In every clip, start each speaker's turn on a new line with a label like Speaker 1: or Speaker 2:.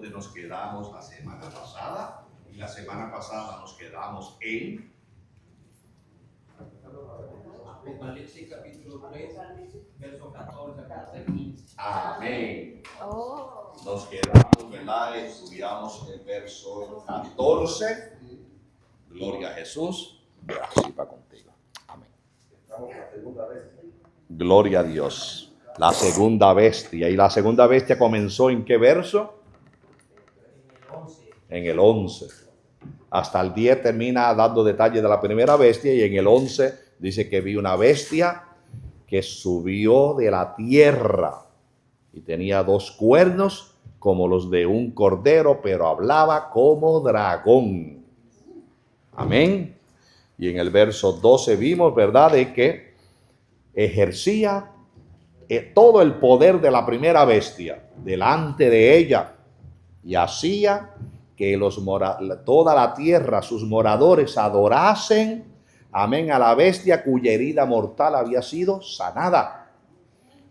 Speaker 1: donde nos quedamos la semana pasada. Y la semana pasada nos quedamos en
Speaker 2: Apocalipsis capítulo 3, verso 14 hasta 15.
Speaker 1: Amén. Nos quedamos, ¿verdad? Estudiamos el verso 14. Gloria a Jesús. Así va contigo. Amén. Gloria a Dios. La segunda bestia. ¿Y la segunda bestia comenzó en qué verso? En el 11. Hasta el 10 termina dando detalles de la primera bestia y en el 11 dice que vi una bestia que subió de la tierra y tenía 2 cuernos como los de un cordero, pero hablaba como dragón. Amén. Y en el verso 12 vimos, ¿verdad?, de que ejercía todo el poder de la primera bestia delante de ella y hacía que toda la tierra, sus moradores, adorasen, amén, a la bestia cuya herida mortal había sido sanada.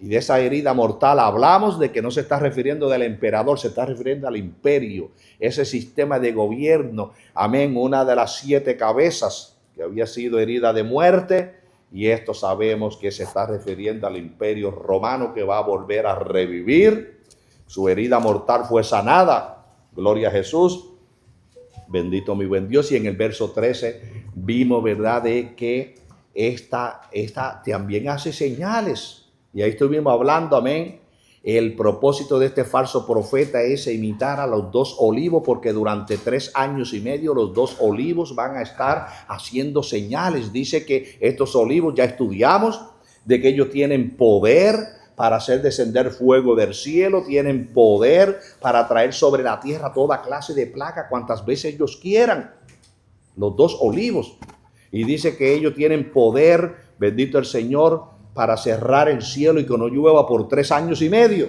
Speaker 1: Y de esa herida mortal hablamos de que no se está refiriendo del emperador, se está refiriendo al imperio, ese sistema de gobierno, amén, una de las 7 cabezas que había sido herida de muerte. Y esto sabemos que se está refiriendo al imperio romano que va a volver a revivir. Su herida mortal fue sanada. Gloria a Jesús. Bendito mi buen Dios. Y en el verso 13 vimos, ¿verdad?, de que esta también hace señales. Y ahí estuvimos hablando, amén. El propósito de este falso profeta es imitar a los 2 olivos, porque durante 3 años y medio los 2 olivos van a estar haciendo señales. Dice que estos olivos, ya estudiamos, de que ellos tienen poder para hacer descender fuego del cielo, tienen poder para traer sobre la tierra toda clase de plaga cuantas veces ellos quieran. Los 2 olivos. Y dice que ellos tienen poder, bendito el Señor, para cerrar el cielo y que no llueva por 3 años y medio.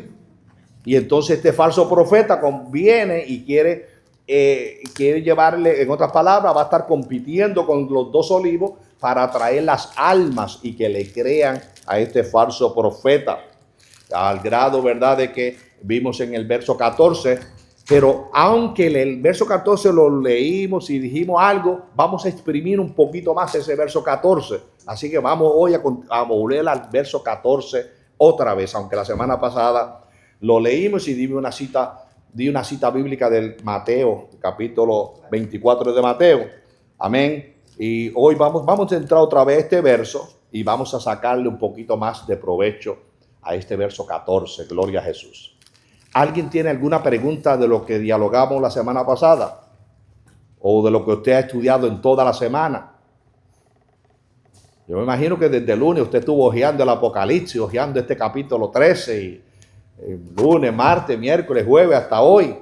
Speaker 1: Y entonces este falso profeta viene y quiere llevarle, en otras palabras, va a estar compitiendo con los 2 olivos para atraer las almas y que le crean a este falso profeta. Al grado, ¿verdad?, de que vimos en el verso 14, pero aunque el verso 14 lo leímos y dijimos algo, vamos a exprimir un poquito más ese verso 14. Así que vamos hoy a volver al verso 14 otra vez, aunque la semana pasada lo leímos y di una cita bíblica del Mateo, capítulo 24 de Mateo. Amén. Y hoy vamos a entrar otra vez a este verso y vamos a sacarle un poquito más de provecho a este verso 14. Gloria a Jesús. ¿Alguien tiene alguna pregunta de lo que dialogamos la semana pasada? ¿O de lo que usted ha estudiado en toda la semana? Yo me imagino que desde el lunes usted estuvo hojeando el Apocalipsis, hojeando este capítulo 13, y lunes, martes, miércoles, jueves, hasta hoy.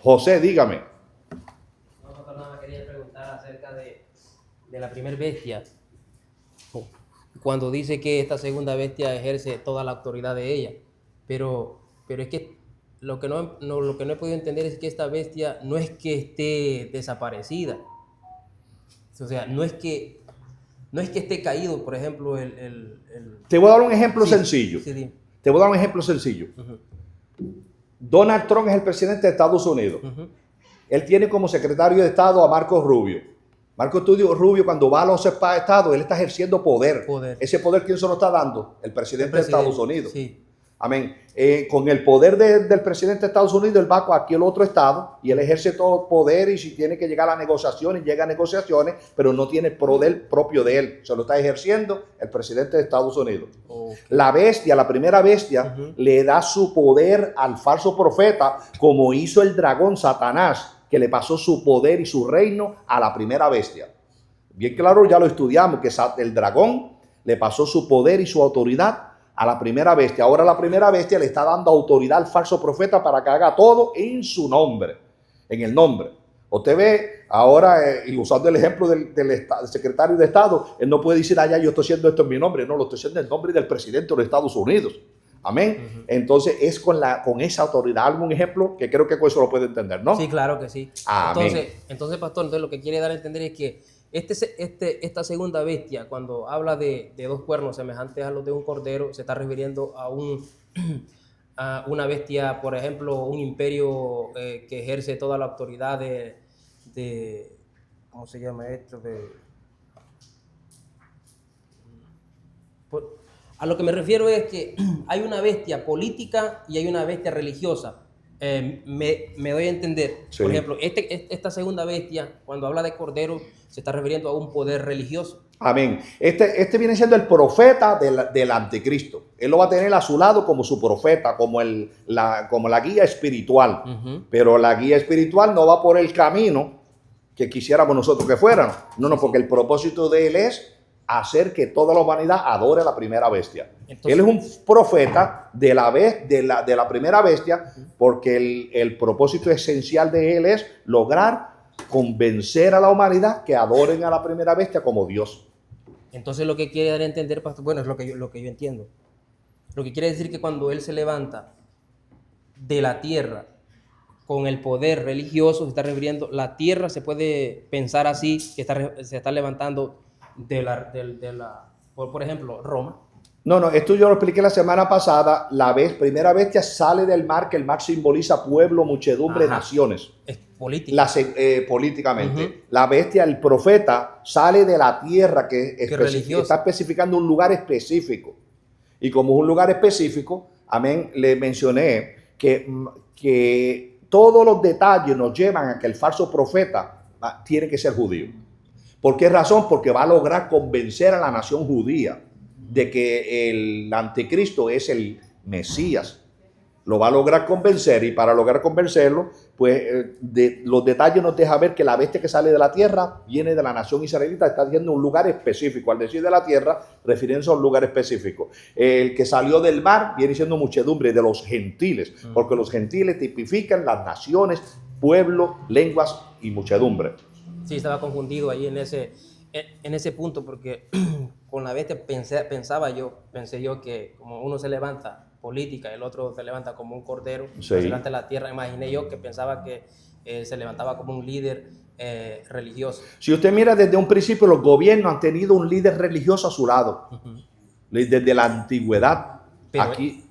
Speaker 1: José, dígame.
Speaker 2: No, pastor, nada, quería preguntar acerca de la primera bestia. Cuando dice que esta segunda bestia ejerce toda la autoridad de ella. Pero es que lo que no he podido entender es que esta bestia no es que esté desaparecida. O sea, no es que esté caído, por ejemplo,
Speaker 1: Te voy a dar un ejemplo
Speaker 2: Sí,
Speaker 1: sencillo.
Speaker 2: sí.
Speaker 1: Te voy a dar un ejemplo sencillo. Donald Trump es el presidente de Estados Unidos. Él tiene como secretario de Estado a Marco Rubio. Marco Rubio, cuando va a los estados, él está ejerciendo poder. Ese poder, ¿quién se lo está dando? El presidente de Estados Unidos.
Speaker 2: Sí.
Speaker 1: Amén. Con el poder del presidente de Estados Unidos, él va a cualquier otro estado y él ejerce todo poder, y si tiene que llegar a negociaciones, llega a negociaciones, pero no tiene poder propio de él. Se lo está ejerciendo el presidente de Estados Unidos. Okay. La bestia, la primera bestia, le da su poder al falso profeta, como hizo el dragón Satanás, que le pasó su poder y su reino a la primera bestia. Bien claro, ya lo estudiamos, que el dragón le pasó su poder y su autoridad a la primera bestia. Ahora la primera bestia le está dando autoridad al falso profeta para que haga todo en su nombre, en el nombre. Usted ve ahora, y usando el ejemplo del secretario de Estado, él no puede decir, allá yo estoy haciendo esto en mi nombre. No, lo estoy haciendo en el nombre del presidente de los Estados Unidos. Amén. Entonces es con esa autoridad. Algún ejemplo que creo que con eso lo puede entender, ¿no?
Speaker 2: Sí, claro que sí.
Speaker 1: Amén.
Speaker 2: Entonces, pastor, lo que quiere dar a entender es que esta segunda bestia, cuando habla de 2 cuernos semejantes a los de un cordero, se está refiriendo una bestia, por ejemplo, un imperio que ejerce toda la autoridad de ¿cómo se llama esto? A lo que me refiero es que hay una bestia política y hay una bestia religiosa. Me doy a entender.
Speaker 1: Sí.
Speaker 2: Por ejemplo, esta segunda bestia, cuando habla de cordero, se está refiriendo a un poder religioso.
Speaker 1: Amén. Este viene siendo el profeta del anticristo. Él lo va a tener a su lado como su profeta, como la guía espiritual. Pero la guía espiritual no va por el camino que quisiéramos nosotros que fueran. No, porque el propósito de él es hacer que toda la humanidad adore a la primera bestia. Entonces, él es un profeta de la primera bestia, porque el propósito esencial de él es lograr convencer a la humanidad que adoren a la primera bestia como Dios.
Speaker 2: Entonces lo que quiere dar a entender, pastor, bueno, es lo que yo entiendo. Lo que quiere decir que cuando él se levanta de la tierra con el poder religioso, se está refiriendo, la tierra se puede pensar así, que se está levantando por ejemplo, Roma.
Speaker 1: No, esto yo lo expliqué la semana pasada. La primera bestia sale del mar, que el mar simboliza pueblo, muchedumbre, naciones.
Speaker 2: Es política.
Speaker 1: Políticamente. La bestia, el profeta, sale de la tierra, que está especificando un lugar específico. Y como es un lugar específico, amén, le mencioné que todos los detalles nos llevan a que el falso profeta tiene que ser judío. ¿Por qué razón? Porque va a lograr convencer a la nación judía de que el anticristo es el Mesías. Lo va a lograr convencer, y para lograr convencerlo, pues los detalles nos dejan ver que la bestia que sale de la tierra viene de la nación israelita, está diciendo un lugar específico. Al decir de la tierra, refiriéndose a un lugar específico. El que salió del mar viene siendo muchedumbre de los gentiles, porque los gentiles tipifican las naciones, pueblos, lenguas y muchedumbre.
Speaker 2: Sí, estaba confundido ahí en ese punto, porque con la bestia pensé yo que como uno se levanta política, el otro se levanta como un cordero, se levanta la tierra. Imaginé yo que pensaba que se levantaba como un líder religioso.
Speaker 1: Si usted mira desde un principio, los gobiernos han tenido un líder religioso a su lado, desde la antigüedad.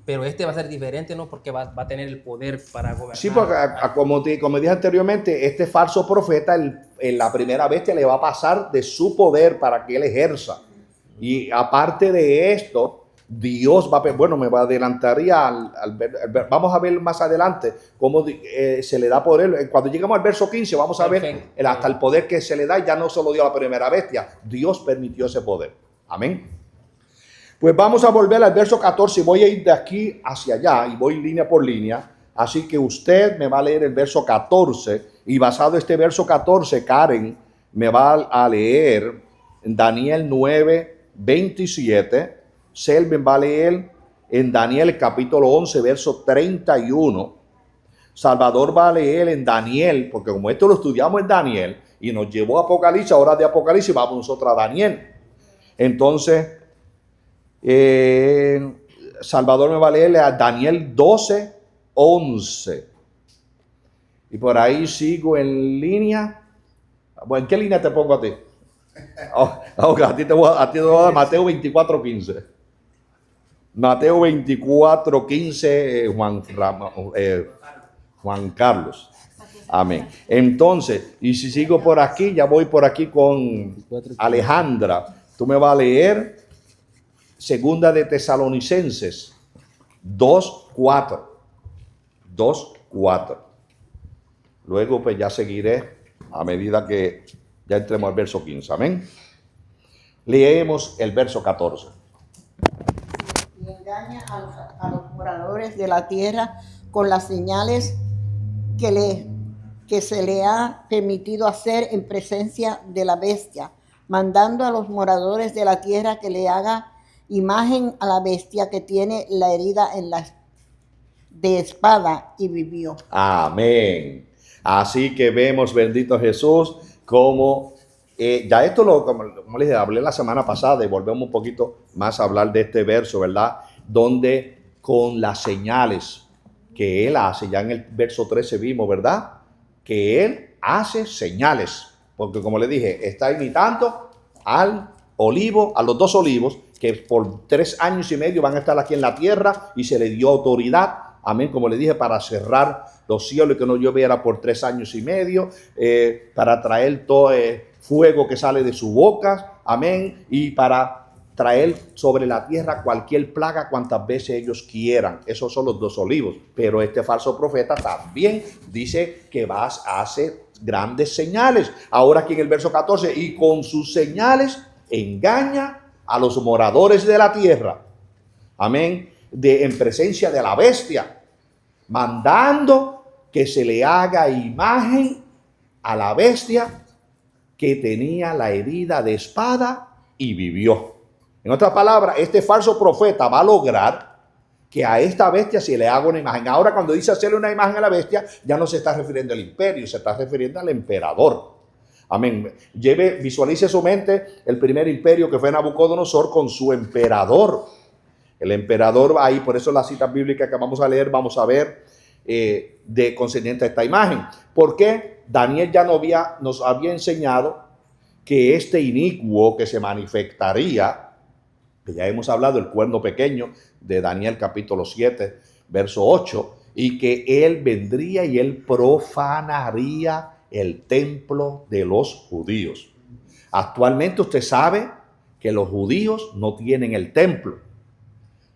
Speaker 2: Pero este va a ser diferente, ¿no? Porque va a tener el poder para gobernar.
Speaker 1: Sí, porque como dije anteriormente, este falso profeta, la primera bestia, le va a pasar de su poder para que él ejerza. Y aparte de esto, Dios va a... Bueno, me adelantaría vamos a ver más adelante cómo se le da poder. Cuando llegamos al verso 15, vamos a ver hasta el poder que se le da. Ya no solo dio a la primera bestia, Dios permitió ese poder. Amén. Pues vamos a volver al verso 14 y voy a ir de aquí hacia allá y voy línea por línea. Así que usted me va a leer el verso 14 y basado en este verso 14, Karen me va a leer Daniel 9, 27. Selven va a leer en Daniel capítulo 11, verso 31. Salvador va a leer en Daniel, porque como esto lo estudiamos en Daniel y nos llevó a Apocalipsis, ahora de Apocalipsis vamos nosotros a Daniel. Entonces... Salvador me va a leerle a Daniel 12, 11. Y por ahí sigo en línea. Bueno, ¿en qué línea te pongo a ti? A ti te voy a dar Mateo 24, 15. Mateo 24, 15, Juan Carlos. Amén. Entonces, y si sigo por aquí, ya voy por aquí con Alejandra. Tú me vas a leer Segunda de Tesalonicenses 2:4. 2:4. Luego pues ya seguiré a medida que ya entremos al verso 15. Amén. Leemos el verso 14.
Speaker 3: Y engaña a los moradores de la tierra con las señales que se le ha permitido hacer en presencia de la bestia, mandando a los moradores de la tierra que le haga imagen a la bestia que tiene la herida de espada y vivió.
Speaker 1: Amén. Así que vemos, bendito Jesús, como ya esto como les hablé la semana pasada y volvemos un poquito más a hablar de este verso, ¿verdad? Donde con las señales que él hace, ya en el verso 13 vimos, ¿verdad? Que él hace señales, porque como le dije, está imitando a los dos olivos, que por 3 años y medio van a estar aquí en la tierra y se le dio autoridad amén, como le dije, para cerrar los cielos y que no lloviera por 3 años y medio, para traer todo fuego que sale de su boca, amén, y para traer sobre la tierra cualquier plaga cuantas veces ellos quieran. Esos son los 2 olivos. Pero este falso profeta también dice que vas a hacer grandes señales. Ahora aquí en el verso 14, y con sus señales engaña a los moradores de la tierra. Amén. En presencia de la bestia, mandando que se le haga imagen a la bestia que tenía la herida de espada y vivió. En otras palabras, este falso profeta va a lograr que a esta bestia se le haga una imagen. Ahora, cuando dice hacerle una imagen a la bestia, ya no se está refiriendo al imperio, se está refiriendo al emperador. Amén. Visualice su mente el primer imperio que fue Nabucodonosor con su emperador. El emperador, ahí por eso la cita bíblica que vamos a leer, vamos a ver de concerniente a esta imagen. Porque Daniel ya nos había enseñado que este inicuo que se manifestaría, que ya hemos hablado, el cuerno pequeño de Daniel capítulo 7, verso 8, y que él vendría y él profanaría el templo de los judíos. Actualmente usted sabe que los judíos no tienen el templo.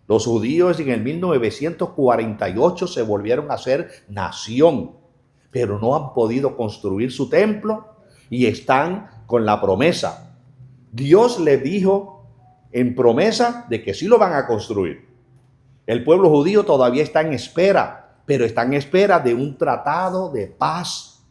Speaker 1: Los judíos en el 1948 se volvieron a ser nación, pero no han podido construir su templo y están con la promesa. Dios le dijo en promesa de que sí lo van a construir. El pueblo judío todavía está en espera, pero está en espera de un tratado de paz.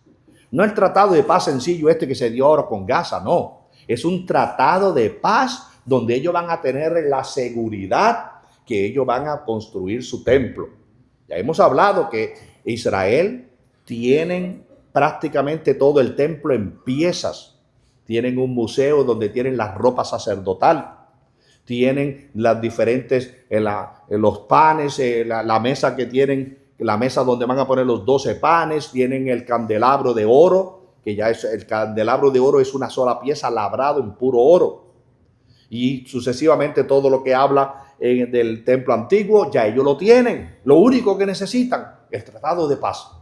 Speaker 1: No el tratado de paz sencillo este que se dio ahora con Gaza, no. Es un tratado de paz donde ellos van a tener la seguridad que ellos van a construir su templo. Ya hemos hablado que Israel tienen prácticamente todo el templo en piezas. Tienen un museo donde tienen la ropa sacerdotal. Tienen las diferentes, los panes, la mesa que tienen, la mesa donde van a poner los 12 panes. Tienen el candelabro de oro, que ya es el candelabro de oro, es una sola pieza labrado en puro oro. Y sucesivamente todo lo que habla del templo antiguo, ya ellos lo tienen. Lo único que necesitan, el tratado de paz.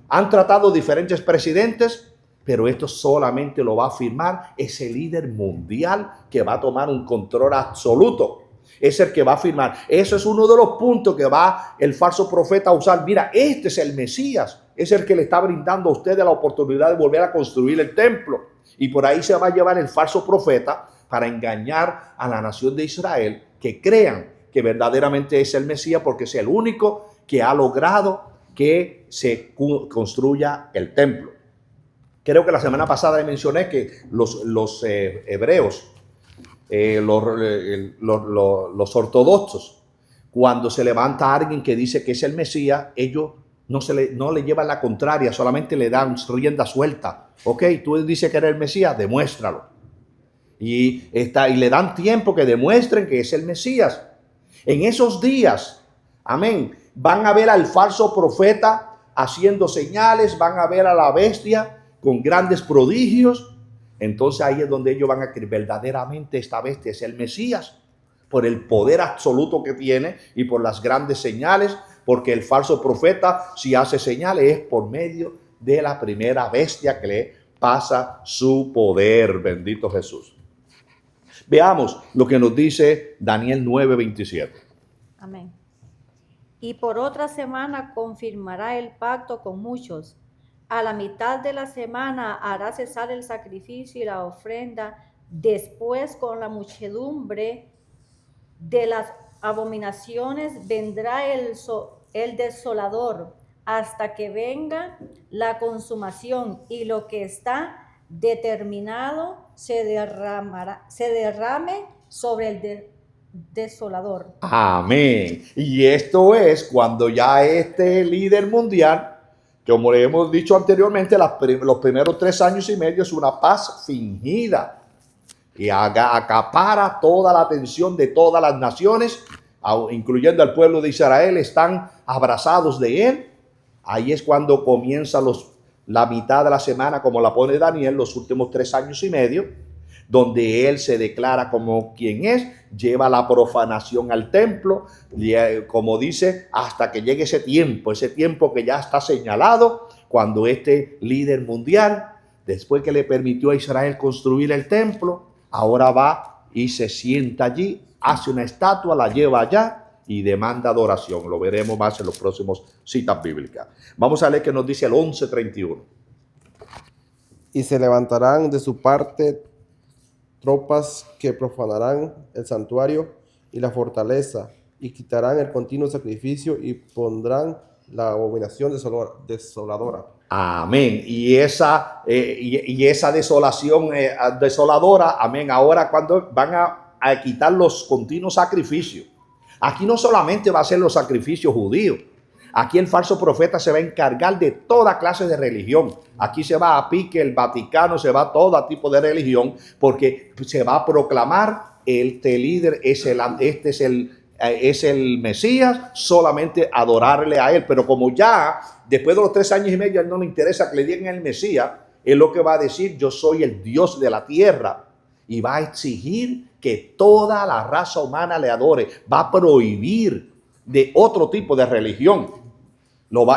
Speaker 1: Han tratado diferentes presidentes, pero esto solamente lo va a firmar ese líder mundial que va a tomar un control absoluto. Es el que va a firmar. Eso es uno de los puntos que va el falso profeta a usar. Mira, este es el Mesías. Es el que le está brindando a ustedes la oportunidad de volver a construir el templo. Y por ahí se va a llevar el falso profeta para engañar a la nación de Israel, que crean que verdaderamente es el Mesías, porque es el único que ha logrado que se construya el templo. Creo que la semana pasada mencioné que los hebreos, los ortodoxos, cuando se levanta alguien que dice que es el Mesías, ellos no le llevan la contraria, solamente le dan rienda suelta. Ok, tú dices que eres el Mesías, demuéstralo. Y le dan tiempo que demuestren que es el Mesías. En esos días, amén, van a ver al falso profeta haciendo señales, van a ver a la bestia con grandes prodigios. Entonces ahí es donde ellos van a creer verdaderamente esta bestia es el Mesías, por el poder absoluto que tiene y por las grandes señales, porque el falso profeta, si hace señales, es por medio de la primera bestia que le pasa su poder. Bendito Jesús. Veamos lo que nos dice Daniel 9:27.
Speaker 4: Amén. Y por otra semana confirmará el pacto con muchos. A la mitad de la semana hará cesar el sacrificio y la ofrenda. Después, con la muchedumbre de las abominaciones, vendrá el desolador, hasta que venga la consumación, y lo que está determinado se derrame sobre el desolador.
Speaker 1: Amén. Y esto es cuando ya este líder mundial, como le hemos dicho anteriormente, los primeros 3 años y medio es una paz fingida y acapara toda la atención de todas las naciones, incluyendo al pueblo de Israel, están abrazados de él. Ahí es cuando comienza la mitad de la semana, como la pone Daniel, los últimos 3 años y medio. donde él se declara como quien es, lleva la profanación al templo, como dice, hasta que llegue ese tiempo que ya está señalado, cuando este líder mundial, después que le permitió a Israel construir el templo, ahora va y se sienta allí, hace una estatua, la lleva allá y demanda adoración. Lo veremos más en los próximos citas bíblicas. Vamos a leer que nos dice el 11:31.
Speaker 5: Y se levantarán de su parte tropas que profanarán el santuario y la fortaleza, y quitarán el continuo sacrificio y pondrán la abominación desoladora.
Speaker 1: Amén. Y esa desolación desoladora, amén. Ahora cuando van a quitar los continuos sacrificios. Aquí no solamente va a ser los sacrificios judíos. Aquí el falso profeta se va a encargar de toda clase de religión. Aquí se va a pique el Vaticano, se va a todo tipo de religión, porque se va a proclamar este líder es el Mesías, solamente adorarle a él. Pero como ya después de los 3 años y medio a él no le interesa que le digan el Mesías, él lo que va a decir: yo soy el Dios de la tierra, y va a exigir que toda la raza humana le adore. Va a prohibir de otro tipo de religión.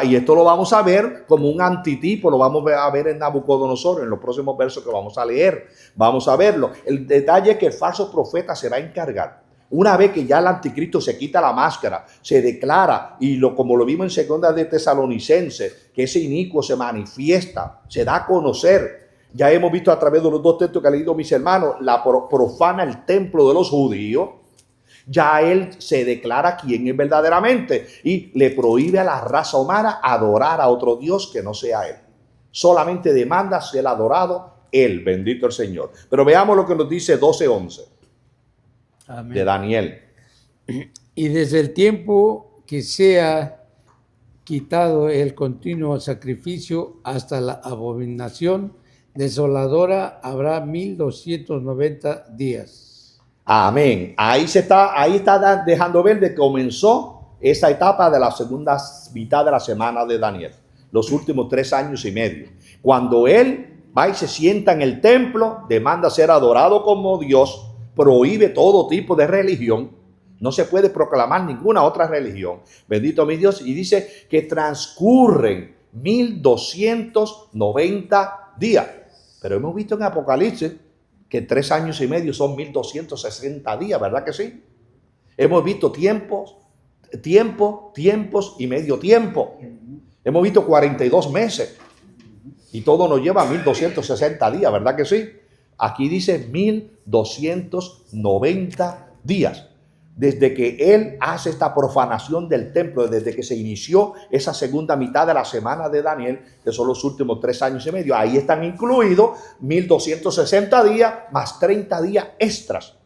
Speaker 1: Y esto lo vamos a ver como un antitipo, lo vamos a ver en Nabucodonosor, en los próximos versos que vamos a leer. Vamos a verlo. El detalle es que el falso profeta se va a encargar. Una vez que ya el anticristo se quita la máscara, se declara, y como lo vimos en segunda de Tesalonicenses, que ese inicuo se manifiesta, se da a conocer. Ya hemos visto a través de los 2 textos que han leído mis hermanos, la profana el templo de los judíos. Ya él se declara quién es verdaderamente y le prohíbe a la raza humana adorar a otro Dios que no sea él. Solamente demanda ser adorado él, bendito el Señor. Pero veamos lo que nos dice 12:11 de Daniel.
Speaker 6: Y desde el tiempo que sea quitado el continuo sacrificio hasta la abominación desoladora habrá 1290 días.
Speaker 1: Amén. Ahí está dejando ver de que comenzó esa etapa de la segunda mitad de la semana de Daniel, los últimos 3 años y medio. Cuando él va y se sienta en el templo, demanda ser adorado como Dios, prohíbe todo tipo de religión, no se puede proclamar ninguna otra religión. Bendito mi Dios. Y dice que transcurren 1290 días. Pero hemos visto en Apocalipsis que 3 años y medio son 1260 días, ¿verdad que sí? Hemos visto tiempos y medio tiempo. Hemos visto 42 meses y todo nos lleva a 1260 días, ¿verdad que sí? Aquí dice 1290 días. Desde que él hace esta profanación del templo, desde que se inició esa segunda mitad de la semana de Daniel, que son los últimos 3 años y medio, ahí están incluidos 1260 días más 30 días extras.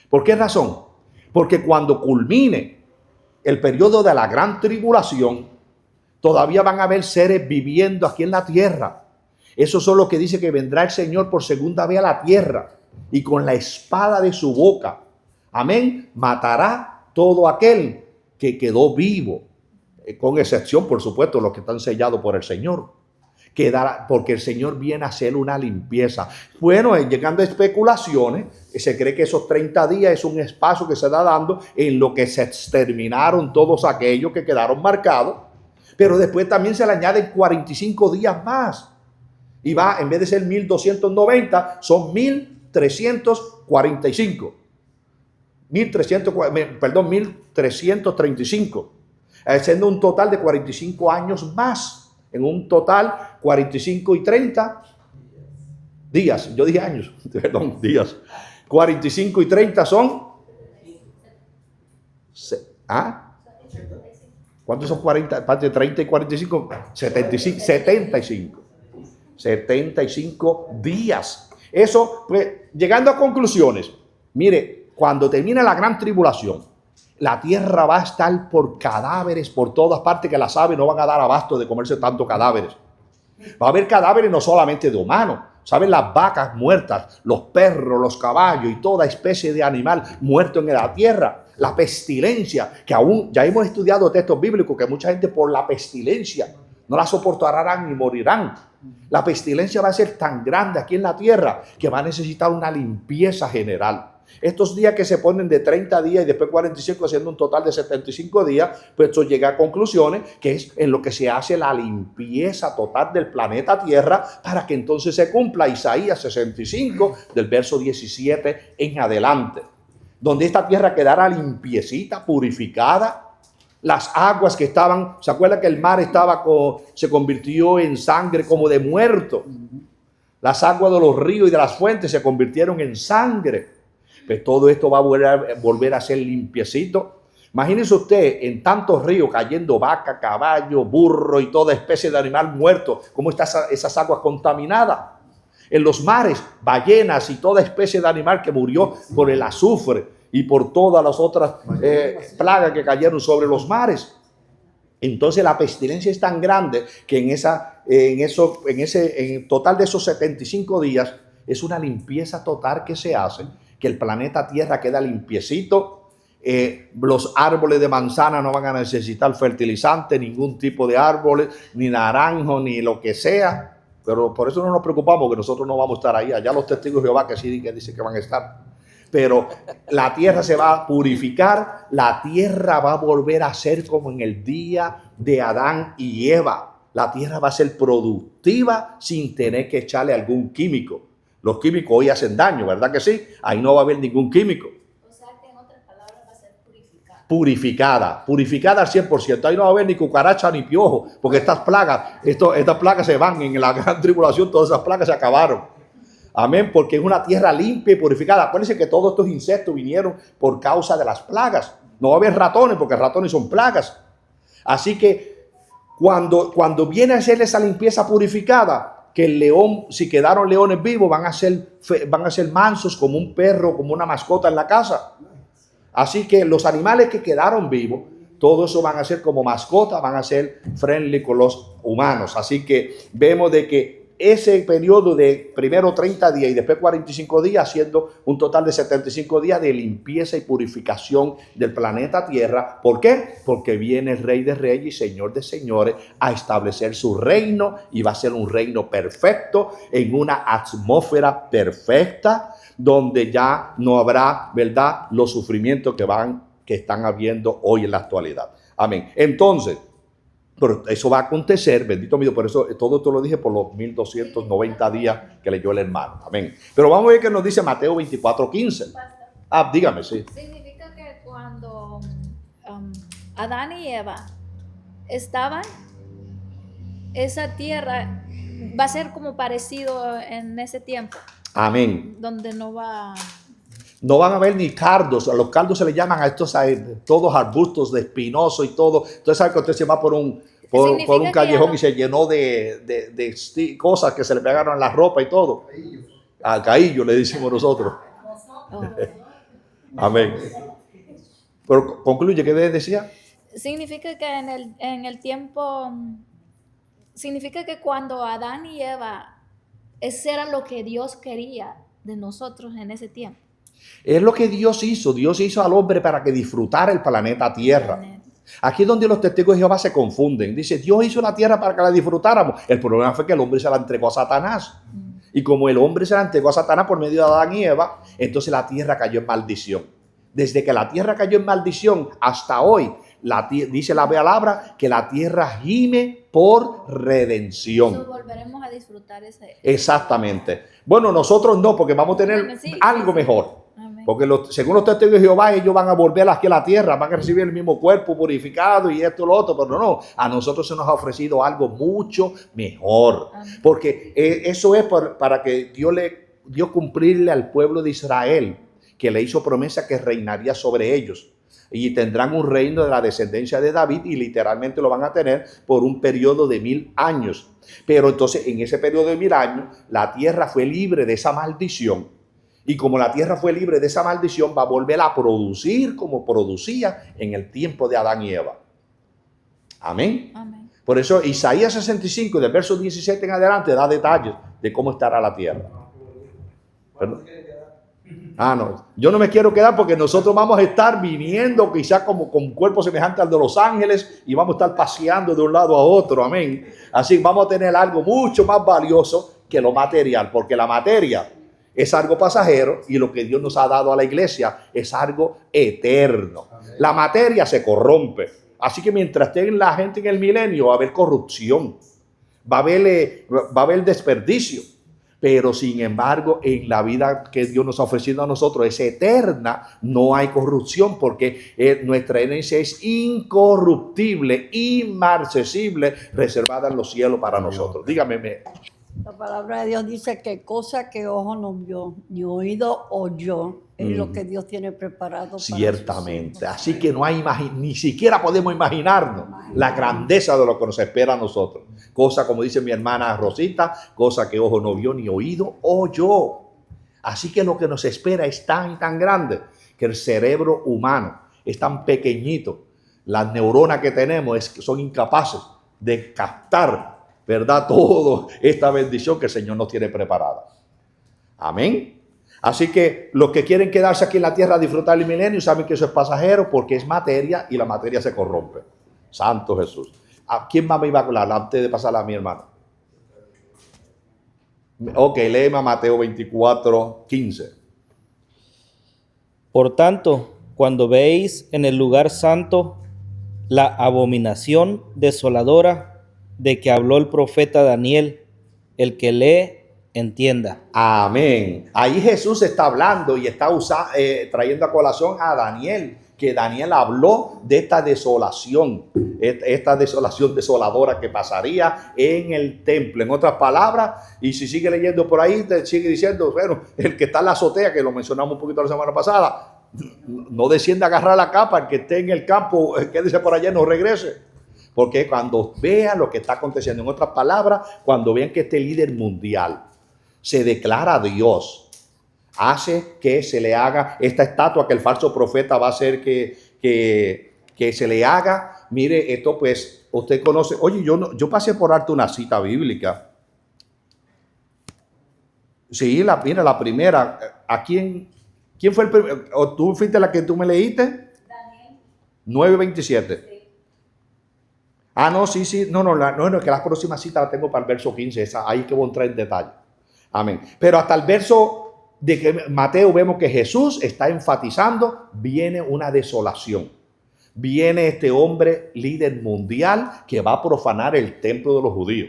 Speaker 1: ¿Por qué razón? Porque cuando culmine el periodo de la gran tribulación, todavía van a haber seres viviendo aquí en la tierra. Eso es lo que dice que vendrá el Señor por segunda vez a la tierra y con la espada de su boca, amén, matará todo aquel que quedó vivo, con excepción, por supuesto, los que están sellados por el Señor. Quedará, porque el Señor viene a hacer una limpieza. Bueno, llegando a especulaciones, se cree que esos 30 días es un espacio que se está dando en lo que se exterminaron todos aquellos que quedaron marcados, pero después también se le añaden 45 días más. Y va, en vez de ser 1290, son 1345. 1335, siendo un total de 45 años más. En un total, 45 y 30 días. Yo dije años, perdón, días. 45 y 30 son... ¿Cuántos son 40? Parte de 30 y 45, 75. 75 días. Eso, pues, llegando a conclusiones. Mire, cuando termine la gran tribulación, la tierra va a estar por cadáveres por todas partes, que las aves no van a dar abasto de comerse tantos cadáveres. Va a haber cadáveres no solamente de humanos, ¿saben? Las vacas muertas, los perros, los caballos y toda especie de animal muerto en la tierra. La pestilencia, que aún ya hemos estudiado textos bíblicos, que mucha gente por la pestilencia no la soportarán y morirán. La pestilencia va a ser tan grande aquí en la tierra que va a necesitar una limpieza general. Estos días que se ponen de 30 días y después 45, haciendo un total de 75 días, pues esto llega a conclusiones que es en lo que se hace la limpieza total del planeta Tierra para que entonces se cumpla Isaías 65 del verso 17 en adelante, donde esta tierra quedará limpiecita, purificada. Las aguas que estaban, ¿se acuerdan que el mar se convirtió en sangre como de muerto? Las aguas de los ríos y de las fuentes se convirtieron en sangre. Pues todo esto va a volver a ser limpiecito. Imagínense usted en tantos ríos cayendo vaca, caballo, burro y toda especie de animal muerto. ¿Cómo están esas aguas contaminadas? En los mares, ballenas y toda especie de animal que murió por el azufre y por todas las otras plagas que cayeron sobre los mares. Entonces la pestilencia es tan grande que en total de esos 75 días es una limpieza total que se hace, que el planeta Tierra queda limpiecito. Los árboles de manzana no van a necesitar fertilizante, ningún tipo de árboles, ni naranjo, ni lo que sea. Pero por eso no nos preocupamos, que nosotros no vamos a estar ahí. Allá los testigos de Jehová que sí que dicen que van a estar. Pero la tierra se va a purificar, la tierra va a volver a ser como en el día de Adán y Eva. La tierra va a ser productiva sin tener que echarle algún químico. Los químicos hoy hacen daño, ¿verdad que sí? Ahí no va a haber ningún químico.
Speaker 7: O sea que en otras palabras va a ser
Speaker 1: Purificada al 100%. Ahí no va a haber ni cucaracha ni piojo, porque estas plagas se van en la gran tribulación, todas esas plagas se acabaron. Amén, porque es una tierra limpia y purificada. Acuérdense que todos estos insectos vinieron por causa de las plagas. No va a haber ratones, porque ratones son plagas. Así que cuando viene a hacer esa limpieza purificada, que el león, si quedaron leones vivos, van a ser mansos como un perro, como una mascota en la casa. Así que los animales que quedaron vivos, todo eso van a ser como mascotas, van a ser friendly con los humanos. Así que vemos de que ese periodo de primero 30 días y después 45 días, haciendo un total de 75 días de limpieza y purificación del planeta Tierra. ¿Por qué? Porque viene el Rey de Reyes y Señor de Señores a establecer su reino, y va a ser un reino perfecto en una atmósfera perfecta, donde ya no habrá, ¿verdad?, los sufrimientos que están habiendo hoy en la actualidad. Amén. Entonces, pero eso va a acontecer, bendito mío, por eso todo esto lo dije por los 1290 días que leyó el hermano. Amén. Pero vamos a ver qué nos dice Mateo 24:15. Dígame, sí.
Speaker 7: Significa que cuando Adán y Eva estaban, esa tierra va a ser como parecido en ese tiempo.
Speaker 1: Amén.
Speaker 7: Donde no van
Speaker 1: a haber ni cardos. A los cardos se le llaman a todos arbustos de espinoso y todo. Entonces, sabe que usted se va por un callejón y se llenó de cosas que se le pegaron en la ropa y todo. Al caillo le decimos nosotros. Amén. Pero concluye, ¿qué decía?
Speaker 7: Significa que en el tiempo, significa que cuando Adán y Eva, ese era lo que Dios quería de nosotros en ese tiempo.
Speaker 1: Es lo que Dios hizo. Dios hizo al hombre para que disfrutara el planeta Tierra. Aquí es donde los testigos de Jehová se confunden. Dice, Dios hizo la tierra para que la disfrutáramos. El problema fue que el hombre se la entregó a Satanás. Y como el hombre se la entregó a Satanás por medio de Adán y Eva, entonces la tierra cayó en maldición. Desde que la tierra cayó en maldición hasta hoy, dice la palabra que la tierra gime por redención.
Speaker 7: Entonces volveremos a disfrutar ese.
Speaker 1: Exactamente. Bueno, nosotros no, porque vamos a tener algo mejor.
Speaker 7: Amén.
Speaker 1: Porque según los testigos de Jehová, ellos van a volver aquí a la tierra, van a recibir el mismo cuerpo purificado y esto y lo otro, pero no, a nosotros se nos ha ofrecido algo mucho mejor.
Speaker 7: Amén.
Speaker 1: Porque eso es para que Dios cumplirle al pueblo de Israel, que le hizo promesa que reinaría sobre ellos. Y tendrán un reino de la descendencia de David, y literalmente lo van a tener por un periodo de 1000 años. Pero entonces en ese periodo de 1000 años la tierra fue libre de esa maldición, y como la tierra fue libre de esa maldición, va a volver a producir como producía en el tiempo de Adán y Eva. Amén.
Speaker 7: Amén.
Speaker 1: Por eso Isaías 65 del verso 17 en adelante da detalles de cómo estará la tierra. ¿Perdón? No, yo no me quiero quedar porque nosotros vamos a estar viniendo quizás como con un cuerpo semejante al de los ángeles y vamos a estar paseando de un lado a otro, amén. Así vamos a tener algo mucho más valioso que lo material, porque la materia es algo pasajero y lo que Dios nos ha dado a la iglesia es algo eterno. La materia se corrompe, así que mientras esté la gente en el milenio va a haber corrupción, va a haber desperdicio. Pero sin embargo, en la vida que Dios nos ha ofrecido a nosotros es eterna, no hay corrupción porque nuestra herencia es incorruptible, inmarcesible, reservada en los cielos para nosotros. Dígame.
Speaker 8: La palabra de Dios dice que cosa que ojo no vio, ni oído oyó, es lo que Dios tiene preparado.
Speaker 1: Ciertamente. Para así que no hay ni siquiera podemos imaginarnos la grandeza de lo que nos espera a nosotros. Cosa, como dice mi hermana Rosita, cosa que ojo no vio ni oído oyó. Así que lo que nos espera es tan grande que el cerebro humano es tan pequeñito. Las neuronas que tenemos son incapaces de captar, ¿verdad?, toda esta bendición que el Señor nos tiene preparada. Amén. Así que los que quieren quedarse aquí en la tierra a disfrutar el milenio saben que eso es pasajero porque es materia y la materia se corrompe. Santo Jesús. ¿A quién más me iba a hablar antes de pasarla a mi hermano? Ok, léeme Mateo 24:15.
Speaker 9: Por tanto, cuando veis en el lugar santo la abominación desoladora de que habló el profeta Daniel, el que lee, entienda.
Speaker 1: Amén. Ahí Jesús está hablando y está trayendo a colación a Daniel, que Daniel habló de esta desolación desoladora que pasaría en el templo. En otras palabras, y si sigue leyendo por ahí, te sigue diciendo, bueno, el que está en la azotea, que lo mencionamos un poquito la semana pasada, no desciende a agarrar la capa, el que esté en el campo, quédese por allá, no regrese. Porque cuando vean lo que está aconteciendo, en otras palabras, cuando vean que este líder mundial se declara a Dios, hace que se le haga esta estatua que el falso profeta va a hacer que se le haga. Mire, esto pues, usted conoce, oye, yo pasé por alto una cita bíblica. Sí, mira, la primera. ¿A quién fue el primero? ¿O tú fuiste la que tú me leíste? Daniel. 9:27. Sí. No, sí. No, que la próxima cita la tengo para el verso 15. Esa, ahí que voy a entrar en detalle. Amén. Pero hasta el verso de que Mateo vemos que Jesús está enfatizando, viene una desolación. Viene este hombre líder mundial que va a profanar el templo de los judíos.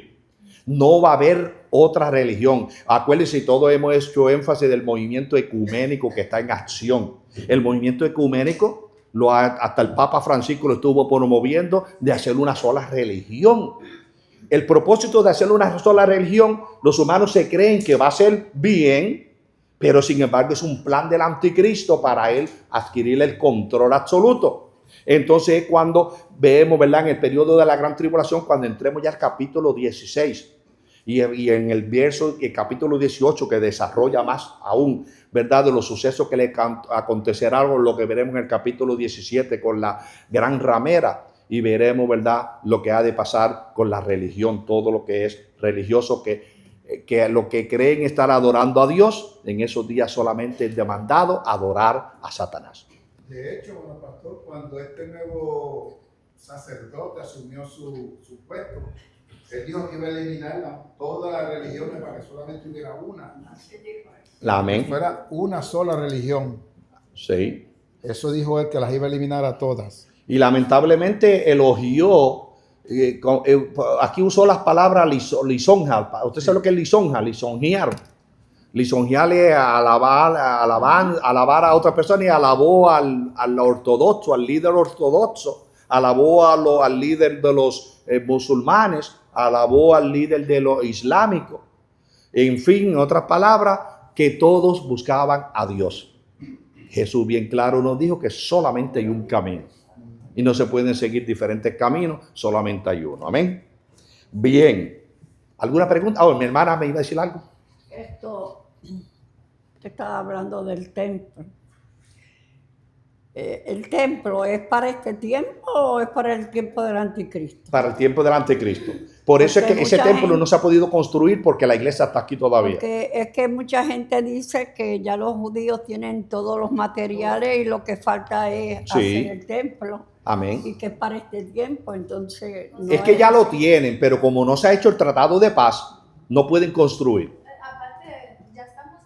Speaker 1: No va a haber otra religión. Acuérdense, todos hemos hecho énfasis del movimiento ecuménico que está en acción. El movimiento ecuménico, hasta el Papa Francisco lo estuvo promoviendo, de hacer una sola religión. El propósito de hacer una sola religión, los humanos se creen que va a ser bien, pero sin embargo es un plan del anticristo para él adquirir el control absoluto. Entonces cuando vemos, ¿verdad?, en el periodo de la gran tribulación, cuando entremos ya al capítulo 16 y en el capítulo 18 que desarrolla más aún, ¿verdad?, de los sucesos que le acontecerán, lo que veremos en el capítulo 17 con la gran ramera. Y veremos, ¿verdad?, lo que ha de pasar con la religión, todo lo que es religioso, que lo que creen estar adorando a Dios, en esos días solamente es demandado adorar a Satanás.
Speaker 10: De hecho, bueno, pastor, cuando este nuevo sacerdote asumió su puesto, él dijo que iba a eliminar todas las religiones para que solamente hubiera una.
Speaker 1: Amén.
Speaker 10: Que fuera una sola religión.
Speaker 1: Sí.
Speaker 10: Eso dijo él, que las iba a eliminar a todas.
Speaker 1: Y lamentablemente elogió, aquí usó las palabras lisonja. ¿Usted sabe lo que es lisonja? Lisonjear. Lisonjear es alabar a otra persona, y alabó al ortodoxo, al líder ortodoxo, alabó al líder de los musulmanes, alabó al líder de los islámicos. En fin, en otras palabras, que todos buscaban a Dios. Jesús bien claro nos dijo que solamente hay un camino. Y no se pueden seguir diferentes caminos, solamente hay uno. Amén. Bien. ¿Alguna pregunta? Mi hermana me iba a decir algo.
Speaker 8: Te estaba hablando del templo. ¿el templo es para este tiempo o es para el tiempo del anticristo?
Speaker 1: Para el tiempo del anticristo. Por eso es
Speaker 8: Porque
Speaker 1: que ese
Speaker 8: mucha
Speaker 1: templo
Speaker 8: gente-
Speaker 1: no se ha podido construir porque la iglesia está aquí todavía.
Speaker 8: Porque es que mucha gente dice que ya los judíos tienen todos los materiales y lo que falta es
Speaker 1: Sí.
Speaker 8: hacer el templo.
Speaker 1: Amén.
Speaker 8: Y que es para este tiempo, entonces... no
Speaker 1: Es que ya lo
Speaker 8: así.
Speaker 1: tienen, pero como no se ha hecho el tratado de paz, no pueden construir.
Speaker 7: Aparte, ya estamos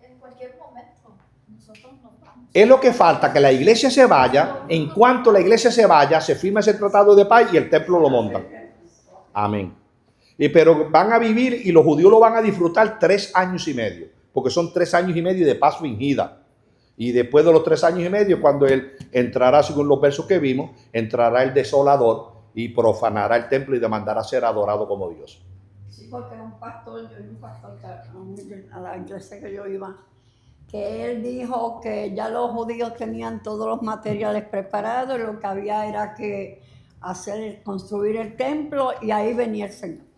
Speaker 7: en cualquier momento. Nosotros nos vamos.
Speaker 1: Es lo que falta, que la iglesia se vaya. En cuanto la iglesia se vaya, se firma ese tratado de paz y el templo lo montan. Amén. Pero van a vivir y los judíos lo van a disfrutar 3 años y medio, porque son 3 años y medio de paz fingida. Y después de los 3 años y medio, cuando él entrará, según los versos que vimos, entrará el desolador y profanará el templo y demandará ser adorado como Dios.
Speaker 8: Sí, porque un pastor a la iglesia que yo iba, que él dijo que ya los judíos tenían todos los materiales preparados y lo que había era que construir el templo y ahí venía el Señor.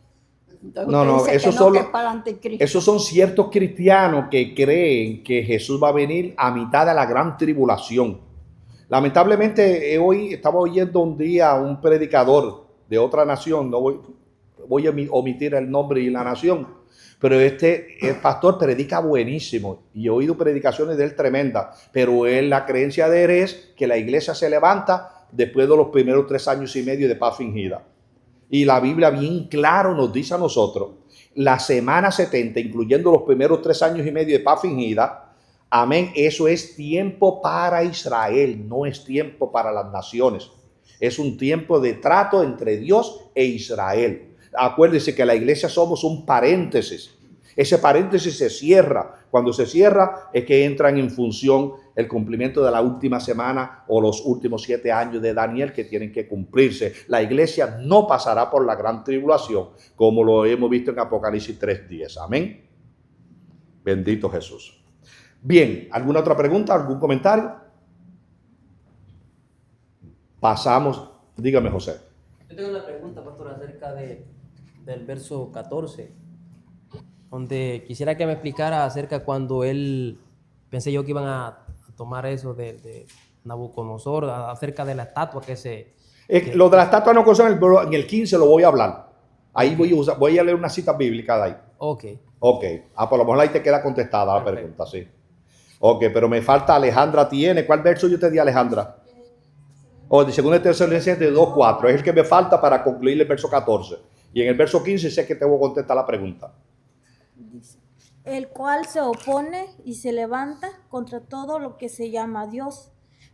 Speaker 8: Entonces
Speaker 1: No,
Speaker 8: usted
Speaker 1: no,
Speaker 8: dice
Speaker 1: esos
Speaker 8: que
Speaker 1: son
Speaker 8: que
Speaker 1: los-
Speaker 8: es para el anticristo.
Speaker 1: Esos son ciertos cristianos que creen que Jesús va a venir a mitad de la gran tribulación. Lamentablemente, hoy estaba oyendo un día a un predicador de otra nación, no voy a omitir el nombre y la nación, pero el pastor predica buenísimo y he oído predicaciones de él tremendas, pero la creencia de él es que la iglesia se levanta después de los primeros 3 años y medio de paz fingida. Y la Biblia bien claro nos dice a nosotros, la semana 70, incluyendo los primeros 3 años y medio de paz fingida, amén, eso es tiempo para Israel, no es tiempo para las naciones. Es un tiempo de trato entre Dios e Israel. Acuérdense que la iglesia somos un paréntesis. Ese paréntesis se cierra. Cuando se cierra es que entran en función el cumplimiento de la última semana o los últimos 7 años de Daniel que tienen que cumplirse. La iglesia no pasará por la gran tribulación como lo hemos visto en Apocalipsis 3:10. Amén. Bendito Jesús. Bien, ¿alguna otra pregunta? ¿Algún comentario? Pasamos. Dígame, José.
Speaker 2: Yo tengo una pregunta, pastor, acerca del verso 14, donde quisiera que me explicara acerca cuando pensé yo que iban a tomar eso de Nabucodonosor, acerca de la estatua que se...
Speaker 1: Lo de la estatua no cosa en el 15 lo voy a hablar. Ahí voy a leer una cita bíblica de ahí.
Speaker 2: Ok.
Speaker 1: Ok. Por lo mejor ahí te queda contestada la pregunta, sí. Ok, pero me falta Alejandra tiene. ¿Cuál verso yo te di, Alejandra? O de 2 Tesalonicenses 2:4. Es el que me falta para concluir el verso 14. Y en el verso 15 sé que te voy a contestar la pregunta.
Speaker 11: El cual se opone y se levanta contra todo lo que se llama Dios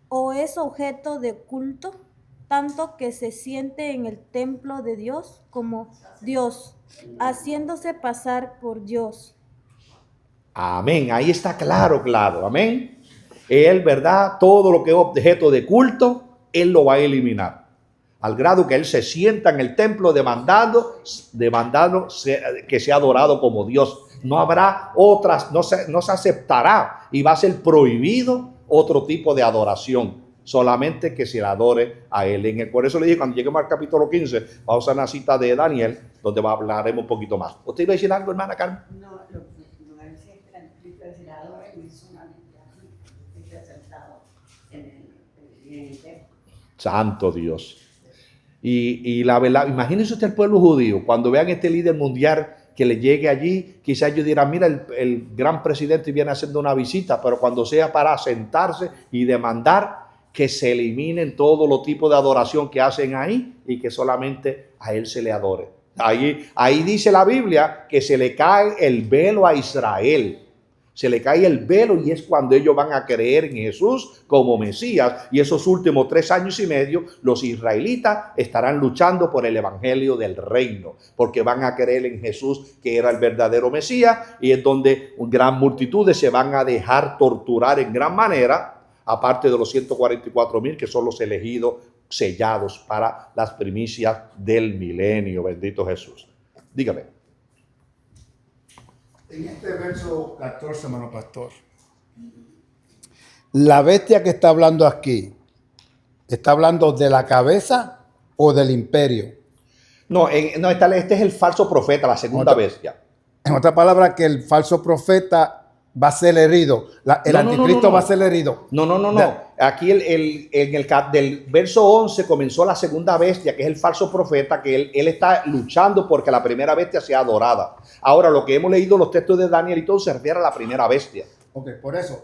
Speaker 11: o es objeto de culto, tanto que se siente en el templo de Dios como Dios, haciéndose pasar por Dios.
Speaker 1: Amén. Ahí está claro, claro. Amén. Él, ¿verdad? Todo lo que es objeto de culto, Él lo va a eliminar. Al grado que Él se sienta en el templo demandando que sea adorado como Dios. No habrá otras, no se aceptará y va a ser prohibido otro tipo de adoración. Solamente que se le adore a Él. Por eso le dije, cuando lleguemos al capítulo 15, vamos a una cita de Daniel, donde hablaremos un poquito más. ¿Usted iba a decir algo, hermana Carmen?
Speaker 3: No es que el anticristo es el adora y solamente aquí está sentado en el templo.
Speaker 1: Santo Dios. Y la verdad, imagínense usted el pueblo judío, cuando vean este líder mundial que le llegue allí, quizás ellos dirán, mira, el gran presidente viene haciendo una visita, pero cuando sea para sentarse y demandar que se eliminen todos los tipos de adoración que hacen ahí y que solamente a él se le adore. Ahí dice la Biblia que se le cae el velo a Israel. Se le cae el velo y es cuando ellos van a creer en Jesús como Mesías. Y esos últimos 3 años y medio, los israelitas estarán luchando por el evangelio del reino, porque van a creer en Jesús que era el verdadero Mesías, y es donde gran multitudes se van a dejar torturar en gran manera, aparte de los 144,000 que son los elegidos sellados para las primicias del milenio. Bendito Jesús. Dígame.
Speaker 10: En este verso 14, hermano pastor,
Speaker 6: La bestia que está hablando aquí, ¿está hablando de la cabeza o del imperio?
Speaker 1: No, este es el falso profeta, la segunda bestia.
Speaker 6: En otra palabra, que el falso profeta va a ser herido. El
Speaker 1: No, no, no,
Speaker 6: anticristo
Speaker 1: no, no.
Speaker 6: va a ser herido.
Speaker 1: No. Aquí del verso 11 comenzó la segunda bestia, que es el falso profeta, que él está luchando porque la primera bestia sea adorada. Ahora, lo que hemos leído los textos de Daniel y todo se refiere a la primera bestia.
Speaker 10: Ok, por eso,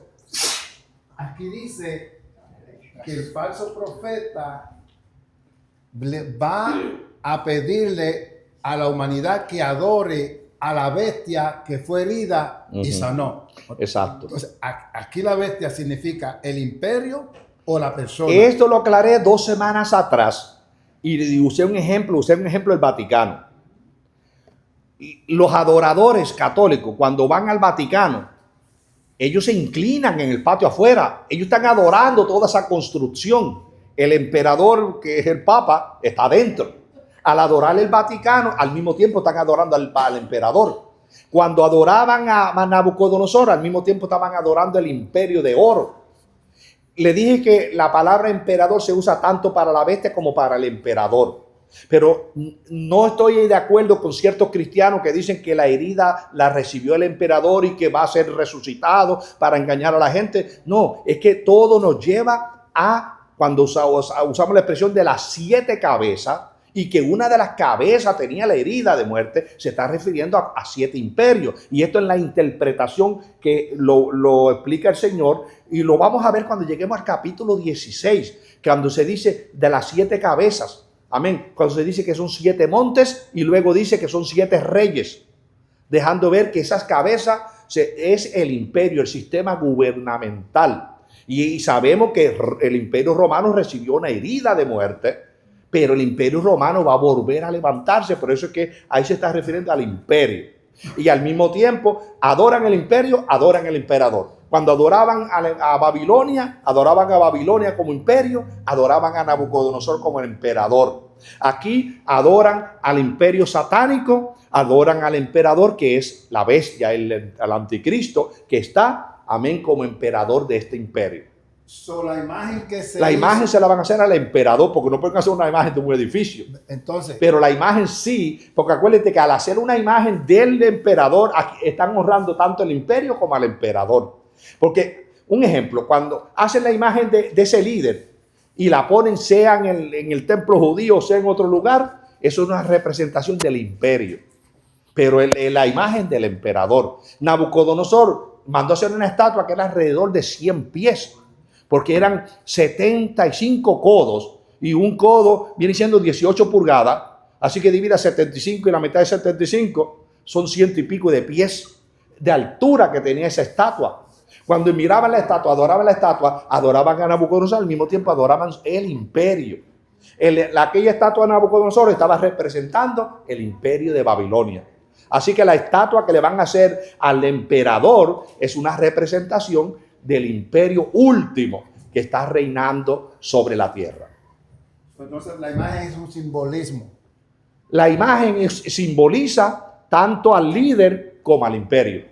Speaker 10: aquí dice que el falso profeta va a pedirle a la humanidad que adore a la bestia que fue herida y sanó.
Speaker 1: Exacto.
Speaker 10: Entonces, aquí la bestia significa el imperio o la persona.
Speaker 1: Esto lo aclaré 2 semanas atrás y usé un ejemplo del Vaticano. Y los adoradores católicos, cuando van al Vaticano, ellos se inclinan en el patio afuera. Ellos están adorando toda esa construcción. El emperador, que es el Papa, está adentro. Al adorar el Vaticano, al mismo tiempo están adorando al emperador. Cuando adoraban a Nabucodonosor, al mismo tiempo estaban adorando el imperio de oro. Le dije que la palabra emperador se usa tanto para la bestia como para el emperador. Pero no estoy de acuerdo con ciertos cristianos que dicen que la herida la recibió el emperador y que va a ser resucitado para engañar a la gente. No, es que todo nos lleva a, cuando usamos la expresión de las 7 cabezas, y que una de las cabezas tenía la herida de muerte, se está refiriendo a 7 imperios. Y esto es la interpretación que lo explica el Señor, y lo vamos a ver cuando lleguemos al capítulo 16, cuando se dice de las 7 cabezas. Amén. Cuando se dice que son 7 montes y luego dice que son 7 reyes, dejando ver que esas cabezas es el imperio, el sistema gubernamental. Y sabemos que el imperio romano recibió una herida de muerte, pero el imperio romano va a volver a levantarse. Por eso es que ahí se está refiriendo al imperio. Y al mismo tiempo adoran el imperio, adoran el emperador. Cuando adoraban a Babilonia, adoraban a Babilonia como imperio, adoraban a Nabucodonosor como el emperador. Aquí adoran al imperio satánico, adoran al emperador, que es la bestia, el anticristo, que está, amén, como emperador de este imperio.
Speaker 10: La imagen que
Speaker 1: la imagen se la van a hacer al emperador, porque no pueden hacer una imagen de un edificio.
Speaker 10: Entonces,
Speaker 1: pero la imagen sí, porque acuérdate que al hacer una imagen del emperador, están honrando tanto al imperio como al emperador. Porque, un ejemplo, cuando hacen la imagen de ese líder y la ponen, sea en el templo judío o sea en otro lugar, eso es una representación del imperio. Pero la imagen del emperador. Nabucodonosor mandó hacer una estatua que era alrededor de 100 pies. Porque eran 75 codos y un codo viene siendo 18 pulgadas. Así que divida 75 y la mitad de 75 son 100 y pico de pies de altura que tenía esa estatua. Cuando miraban la estatua, adoraban a Nabucodonosor, al mismo tiempo adoraban el imperio. Aquella estatua de Nabucodonosor estaba representando el imperio de Babilonia. Así que la estatua que le van a hacer al emperador es una representación del imperio último que está reinando sobre la tierra.
Speaker 10: Entonces la imagen es un simbolismo.
Speaker 1: La imagen simboliza tanto al líder como al imperio.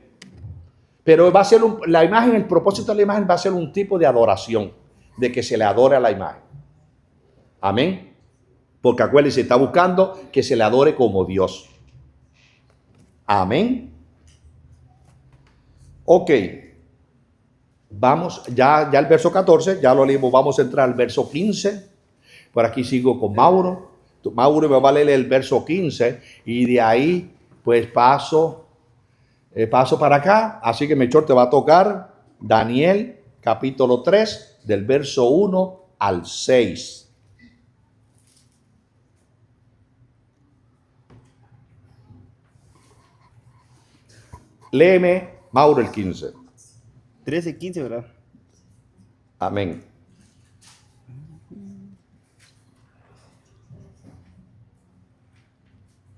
Speaker 1: Pero va a ser la imagen, el propósito de la imagen va a ser un tipo de adoración, de que se le adore a la imagen. Amén. Porque acuérdense, está buscando que se le adore como Dios. Amén. Ok. Vamos, ya el verso 14, ya lo leímos, vamos a entrar al verso 15. Por aquí sigo con Mauro. Mauro me va a leer el verso 15 y de ahí pues paso para acá. Así que Melchor te va a tocar Daniel capítulo 3 del verso 1 al 6. Léeme, Mauro, el 15.
Speaker 9: 13, 15, ¿verdad?
Speaker 1: Amén.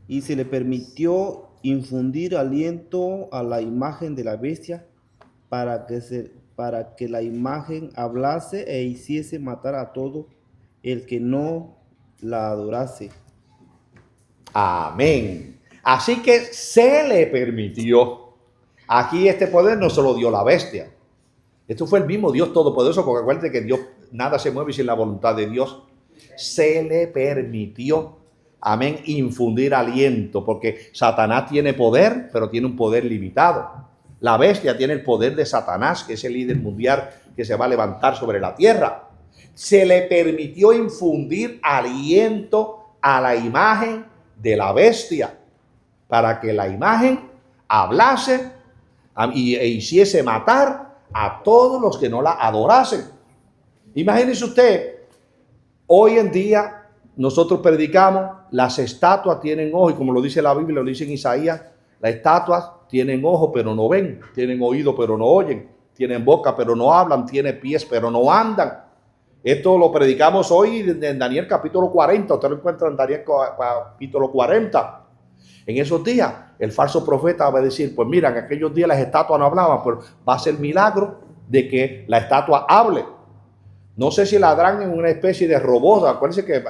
Speaker 9: Y se le permitió infundir aliento a la imagen de la bestia para que la imagen hablase e hiciese matar a todo el que no la adorase.
Speaker 1: Amén. Así que se le permitió. Aquí este poder no se lo dio la bestia. Esto fue el mismo Dios Todopoderoso, porque acuérdate que Dios, nada se mueve sin la voluntad de Dios. Se le permitió, amén, infundir aliento, porque Satanás tiene poder, pero tiene un poder limitado. La bestia tiene el poder de Satanás, que es el líder mundial que se va a levantar sobre la tierra. Se le permitió infundir aliento a la imagen de la bestia para que la imagen hablase e hiciese matar a todos los que no la adorasen. Imagínese usted, hoy en día nosotros predicamos, las estatuas tienen ojos, y como lo dice la Biblia, lo dice en Isaías, las estatuas tienen ojos pero no ven, tienen oído pero no oyen, tienen boca pero no hablan, tienen pies pero no andan. Esto lo predicamos hoy en Daniel capítulo 40, usted lo encuentra en Daniel capítulo 40. En esos días el falso profeta va a decir, pues mira, en aquellos días las estatuas no hablaban, pero va a ser milagro de que la estatua hable. No sé si la harán en una especie de robots. Acuérdense que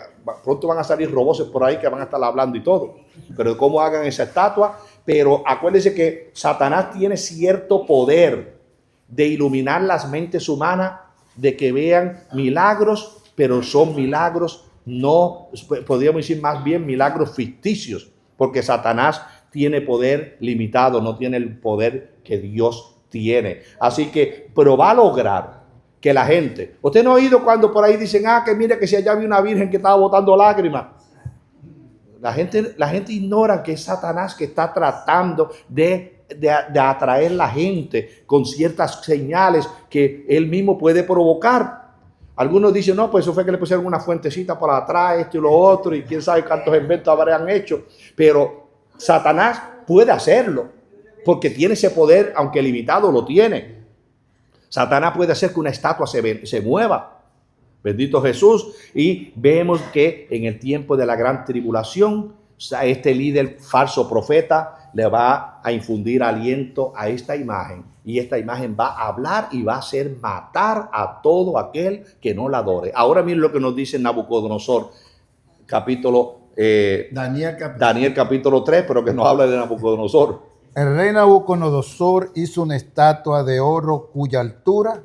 Speaker 1: pronto van a salir robots por ahí que van a estar hablando y todo. Pero cómo hagan esa estatua. Pero acuérdense que Satanás tiene cierto poder de iluminar las mentes humanas, de que vean milagros, pero son milagros no, podríamos decir más bien milagros ficticios, porque Satanás tiene poder limitado, no tiene el poder que Dios tiene. Así que, pero va a lograr que la gente, usted no ha oído cuando por ahí dicen, que mire que si allá había una virgen que estaba botando lágrimas. La gente ignora que es Satanás que está tratando de atraer la gente con ciertas señales que él mismo puede provocar. Algunos dicen, no, pues eso fue que le pusieron una fuentecita por atrás, esto y lo otro, y quién sabe cuántos inventos habrían hecho. Pero Satanás puede hacerlo, porque tiene ese poder, aunque limitado lo tiene. Satanás puede hacer que una estatua se mueva. Bendito Jesús. Y vemos que en el tiempo de la gran tribulación, este líder falso profeta le va a infundir aliento a esta imagen. Y esta imagen va a hablar y va a hacer matar a todo aquel que no la adore. Ahora miren lo que nos dice Nabucodonosor, Daniel capítulo 3, pero que nos habla de Nabucodonosor.
Speaker 6: El rey Nabucodonosor hizo una estatua de oro cuya altura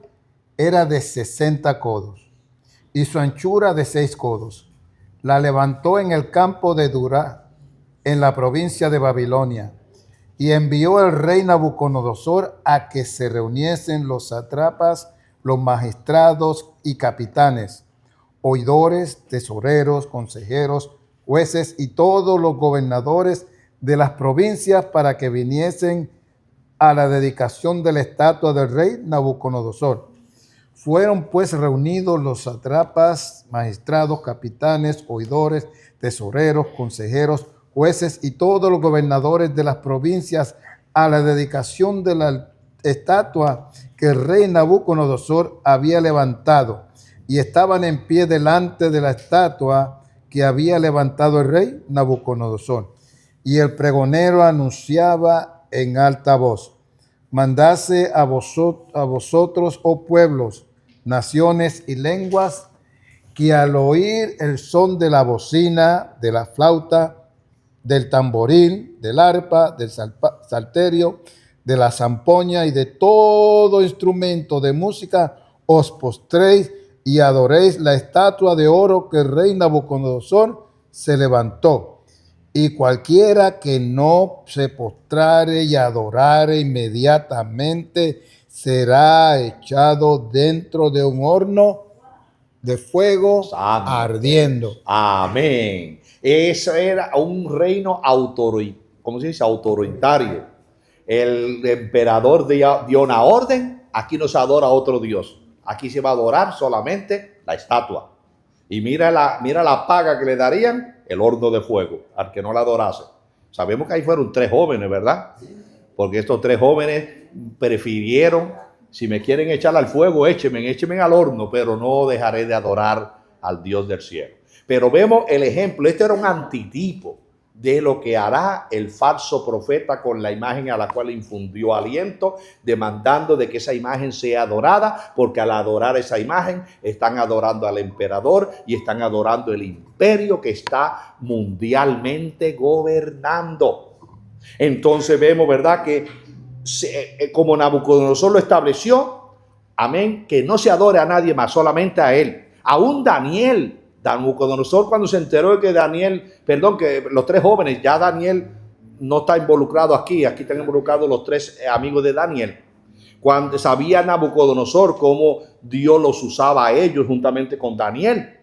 Speaker 6: era de 60 codos y su anchura de 6 codos. La levantó en el campo de Dura, en la provincia de Babilonia, y envió el rey Nabucodonosor a que se reuniesen los sátrapas, los magistrados y capitanes, oidores, tesoreros, consejeros, jueces y todos los gobernadores de las provincias para que viniesen a la dedicación de la estatua del rey Nabucodonosor. Fueron pues reunidos los sátrapas, magistrados, capitanes, oidores, tesoreros, consejeros, jueces y todos los gobernadores de las provincias a la dedicación de la estatua que el rey Nabucodonosor había levantado, y estaban en pie delante de la estatua que había levantado el rey Nabucodonosor. Y el pregonero anunciaba en alta voz: mandase a vosotros, oh pueblos, naciones y lenguas, que al oír el son de la bocina, de la flauta, del tamboril, del arpa, del salterio, de la zampoña y de todo instrumento de música, os postréis y adoréis la estatua de oro que el rey Nabucodonosor se levantó. Y cualquiera que no se postrare y adorare inmediatamente será echado dentro de un horno de fuego ardiendo.
Speaker 1: Amén. Eso era un reino autoritario. El emperador dio una orden. Aquí no se adora a otro Dios. Aquí se va a adorar solamente la estatua. Y mira la paga que le darían: el horno de fuego al que no la adorase. Sabemos que ahí fueron 3 jóvenes, ¿verdad? Porque estos 3 jóvenes prefirieron, si me quieren echar al fuego, échenme al horno, pero no dejaré de adorar al Dios del cielo. Pero vemos el ejemplo. Este era un antitipo de lo que hará el falso profeta con la imagen a la cual infundió aliento, demandando de que esa imagen sea adorada, porque al adorar esa imagen están adorando al emperador y están adorando el imperio que está mundialmente gobernando. Entonces vemos, ¿verdad?, que como Nabucodonosor lo estableció, amén, que no se adore a nadie más, solamente a él. Aún Nabucodonosor, cuando se enteró de que que los 3 jóvenes, ya Daniel no está involucrado aquí están involucrados los tres amigos de Daniel. Cuando sabía Nabucodonosor cómo Dios los usaba a ellos juntamente con Daniel,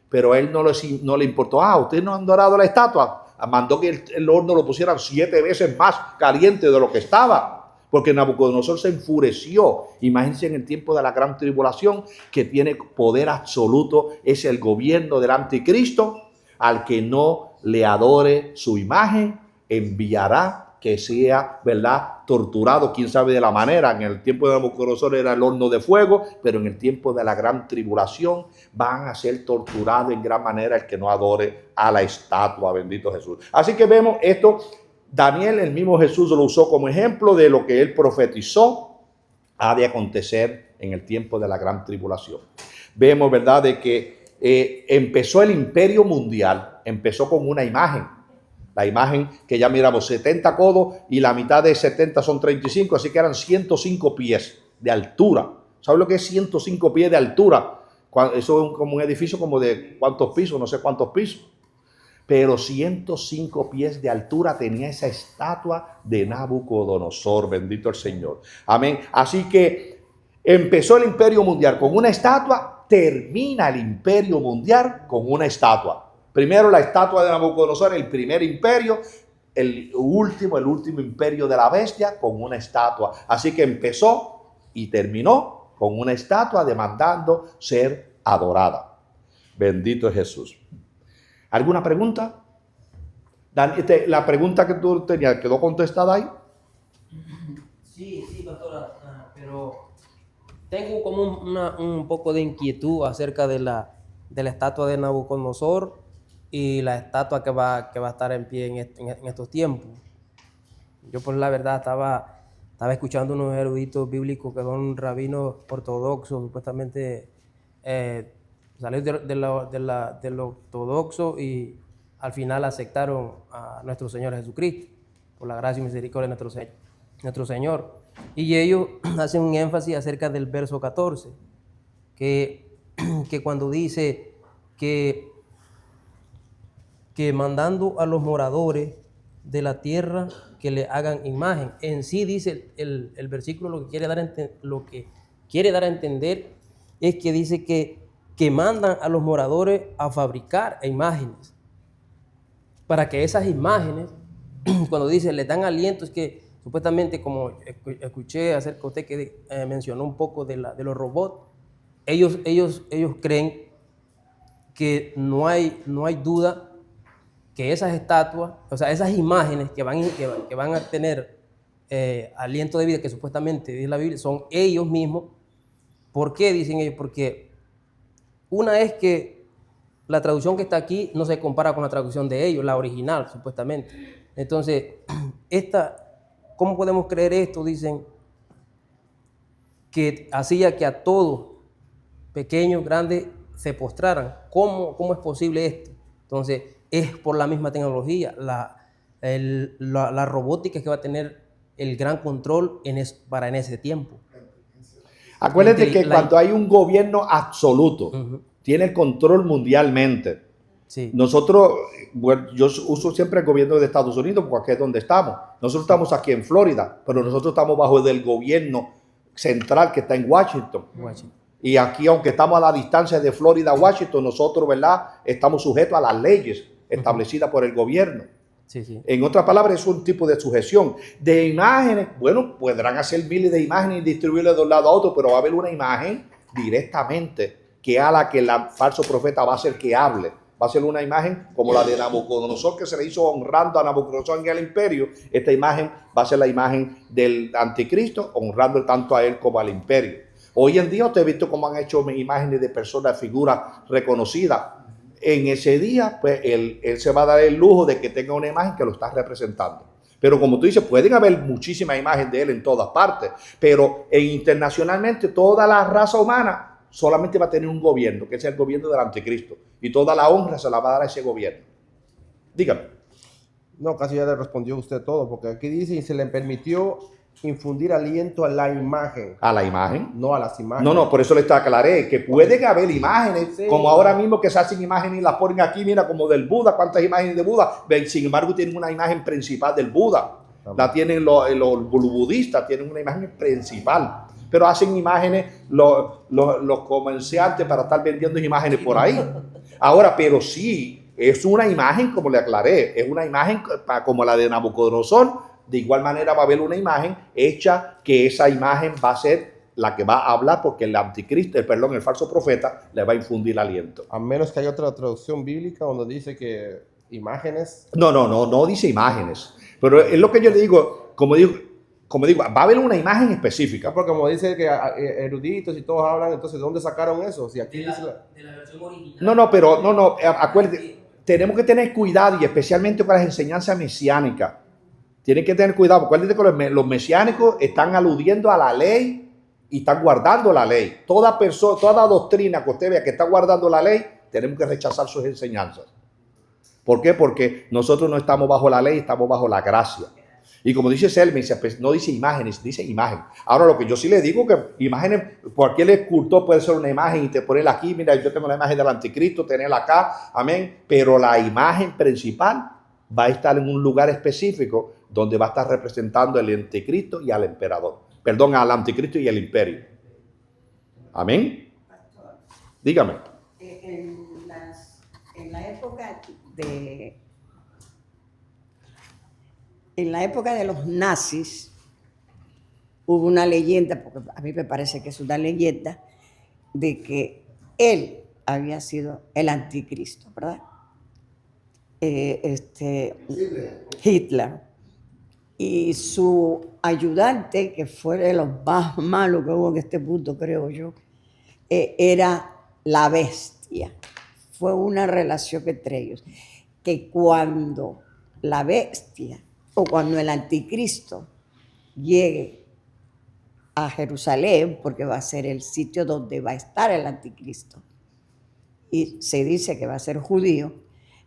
Speaker 1: pero a él no le importó. Ustedes no han adorado la estatua. Mandó que el horno lo pusieran 7 veces más caliente de lo que estaba, porque Nabucodonosor se enfureció. Imagínense en el tiempo de la gran tribulación, que tiene poder absoluto, es el gobierno del anticristo. Al que no le adore su imagen, enviará que sea, ¿verdad?, torturado, quién sabe de la manera. En el tiempo de Nabucodonosor era el horno de fuego, pero en el tiempo de la gran tribulación van a ser torturados en gran manera el que no adore a la estatua, bendito Jesús. Así que vemos esto, Daniel, el mismo Jesús lo usó como ejemplo de lo que él profetizó ha de acontecer en el tiempo de la gran tribulación. Vemos, ¿verdad?, de que empezó el imperio mundial, empezó con una imagen. La imagen que ya miramos, 70 codos y la mitad de 70 son 35, así que eran 105 pies de altura. ¿Sabes lo que es 105 pies de altura? Eso es como un edificio como de ¿cuántos pisos? No sé cuántos pisos. Pero 105 pies de altura tenía esa estatua de Nabucodonosor, bendito el Señor. Amén. Así que empezó el imperio mundial con una estatua, termina el imperio mundial con una estatua. Primero la estatua de Nabucodonosor, el primer imperio, el último imperio de la bestia con una estatua. Así que empezó y terminó con una estatua demandando ser adorada. Bendito es Jesús. ¿Alguna pregunta? La pregunta que tú tenías, ¿quedó contestada ahí?
Speaker 2: Sí, pastora, pero tengo como un poco de inquietud acerca de la estatua de Nabucodonosor y la estatua que va a estar en pie en estos tiempos. Yo, pues, la verdad, estaba escuchando unos eruditos bíblicos que son rabinos ortodoxos, supuestamente salió de lo ortodoxo y al final aceptaron a nuestro Señor Jesucristo, por la gracia y misericordia de nuestro Señor. Y ellos hacen un énfasis acerca del verso 14, que cuando dice que mandando a los moradores de la tierra que le hagan imagen. En sí dice el versículo, lo que quiere dar a entender es que dice que mandan a los moradores a fabricar imágenes, para que esas imágenes, cuando dice le dan aliento, es que supuestamente, como escuché acerca de usted que mencionó un poco de los robots, ellos creen que no hay duda que esas estatuas, o sea, esas imágenes que van a tener aliento de vida, que supuestamente dice la Biblia, son ellos mismos. ¿Por qué dicen ellos? Porque una es que la traducción que está aquí no se compara con la traducción de ellos, la original, supuestamente. Entonces, ¿cómo podemos creer esto? Dicen que hacía que a todos, pequeños, grandes, se postraran. ¿Cómo es posible esto? Entonces, es por la misma tecnología, la robótica que va a tener el gran control en ese tiempo.
Speaker 1: Acuérdate que cuando hay un gobierno absoluto, tiene el control mundialmente.
Speaker 2: Sí.
Speaker 1: Nosotros, bueno, yo uso siempre el gobierno de Estados Unidos porque es donde estamos. Nosotros estamos aquí en Florida, pero nosotros estamos bajo del gobierno central que está en Washington. Y aquí, aunque estamos a la distancia de Florida a Washington, nosotros, ¿verdad?, estamos sujetos a las leyes establecidas por el gobierno.
Speaker 2: Sí.
Speaker 1: En otras palabras, es un tipo de sujeción. De imágenes, bueno, podrán hacer miles de imágenes y distribuirlas de un lado a otro, pero va a haber una imagen directamente que a la que el falso profeta va a hacer que hable. Va a ser una imagen como la de Nabucodonosor, que se le hizo honrando a Nabucodonosor en el imperio. Esta imagen va a ser la imagen del anticristo, honrando tanto a él como al imperio. Hoy en día usted ha visto cómo han hecho imágenes de personas, figuras reconocidas. En ese día, pues, él se va a dar el lujo de que tenga una imagen que lo está representando. Pero como tú dices, pueden haber muchísimas imágenes de él en todas partes. Pero internacionalmente, toda la raza humana solamente va a tener un gobierno, que es el gobierno del anticristo. Y toda la honra se la va a dar a ese gobierno. Dígame.
Speaker 5: No, casi ya le respondió usted todo, porque aquí dice, y se le permitió infundir aliento a la imagen,
Speaker 1: a la imagen.
Speaker 5: no a las imágenes.
Speaker 1: No, por eso le aclaré que pueden haber imágenes,
Speaker 5: Sí.
Speaker 1: como ahora mismo que se hacen imágenes y las ponen aquí, mira, como del Buda, cuántas imágenes de Buda. Ven, sin embargo, tienen una imagen principal del Buda. La tienen los budistas, tienen una imagen principal. Pero hacen imágenes los comerciantes para estar vendiendo imágenes por ahí. Ahora, pero sí, es una imagen, como le aclaré, es una imagen como la de Nabucodonosor. De igual manera va a haber una imagen hecha que esa imagen va a ser la que va a hablar porque el anticristo, el falso profeta, le va a infundir aliento.
Speaker 5: A menos que haya otra traducción bíblica donde dice que imágenes.
Speaker 1: No dice imágenes. Pero es lo que yo le digo, como digo, va a haber una imagen específica.
Speaker 5: Porque como dice que eruditos y todos hablan, entonces ¿de dónde sacaron eso? Si aquí dice
Speaker 2: De la versión original.
Speaker 1: Acuérdate, tenemos que tener cuidado y especialmente con las enseñanzas mesiánicas. Tienen que tener cuidado. Acuérdate que los mesiánicos están aludiendo a la ley y están guardando la ley. Toda doctrina que usted vea que está guardando la ley, tenemos que rechazar sus enseñanzas. ¿Por qué? Porque nosotros no estamos bajo la ley, estamos bajo la gracia. Y como dice Selmy, no dice imágenes, dice imagen. Ahora lo que yo sí le digo que imágenes, cualquier escultor puede ser una imagen y te ponerla aquí, mira, yo tengo la imagen del anticristo, tenerla acá, amén. Pero la imagen principal va a estar en un lugar específico donde va a estar representando al anticristo y al emperador. Perdón, al anticristo y al imperio. Amén. Dígame.
Speaker 8: En la época de los nazis hubo una leyenda, porque a mí me parece que es una leyenda, de que él había sido el anticristo, ¿verdad? Hitler. Y su ayudante, que fue de los más malos que hubo en este punto, creo yo, era la bestia. Fue una relación entre ellos. Que cuando la bestia o cuando el anticristo llegue a Jerusalén, porque va a ser el sitio donde va a estar el anticristo, y se dice que va a ser judío,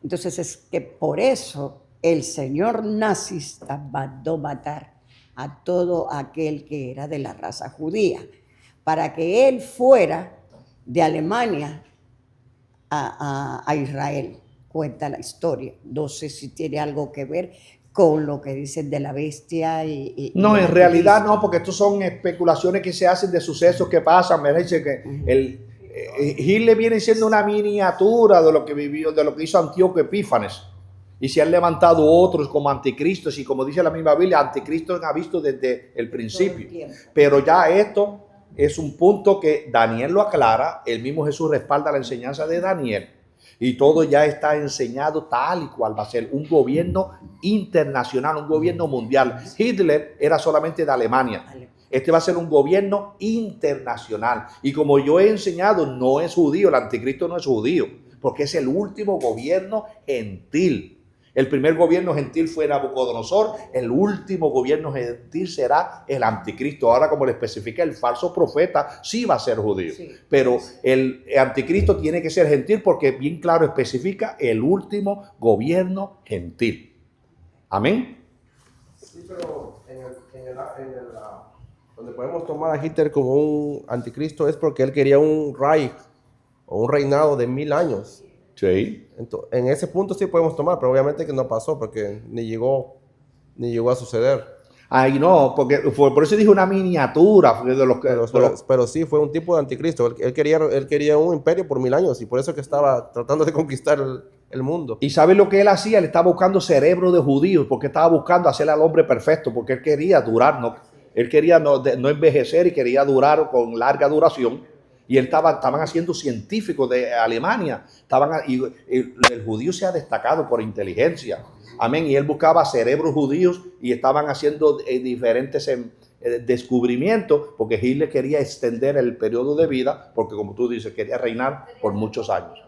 Speaker 8: entonces es que por eso el señor nazista mandó matar a todo aquel que era de la raza judía, para que él fuera de Alemania a Israel. Cuenta la historia. No sé si tiene algo que ver con lo que dicen de la bestia
Speaker 1: No, en realidad no, porque estos son especulaciones que se hacen de sucesos que pasan. Me dice que Hitler viene siendo una miniatura de lo que vivió, de lo que hizo Antíoco Epífanes. Y se han levantado otros como anticristos, y como dice la misma Biblia, anticristo ha visto desde el principio. Pero ya esto es un punto que Daniel lo aclara, el mismo Jesús respalda la enseñanza de Daniel, y todo ya está enseñado tal y cual va a ser un gobierno internacional, un gobierno mundial. Hitler era solamente de Alemania. Este va a ser un gobierno internacional. Y como yo he enseñado, no es judío, el anticristo no es judío, porque es el último gobierno gentil. El primer gobierno gentil fue Nabucodonosor, el último gobierno gentil será el anticristo. Ahora, como le especifica, el falso profeta sí va a ser judío, pero el anticristo tiene que ser gentil porque bien claro especifica el último gobierno gentil. Amén.
Speaker 5: Sí, pero donde podemos tomar a Hitler como un anticristo es porque él quería un Reich o un reinado de 1000 años.
Speaker 1: Sí.
Speaker 5: Entonces, en ese punto sí podemos tomar, pero obviamente que no pasó porque ni llegó a suceder.
Speaker 1: Ay, no, porque por eso dije una miniatura de los que.
Speaker 5: Pero sí, fue un tipo de anticristo. Él quería un imperio por 1000 años y por eso que estaba tratando de conquistar el mundo.
Speaker 1: ¿Y sabe lo que él hacía? Él estaba buscando cerebro de judíos porque estaba buscando hacer al hombre perfecto, porque él quería durar, ¿no? Él quería no envejecer y quería durar con larga duración. Y él estaban haciendo científicos de Alemania. Y el judío se ha destacado por inteligencia. Amén. Y él buscaba cerebros judíos y estaban haciendo diferentes descubrimientos porque Hitler quería extender el periodo de vida porque, como tú dices, quería reinar por muchos años.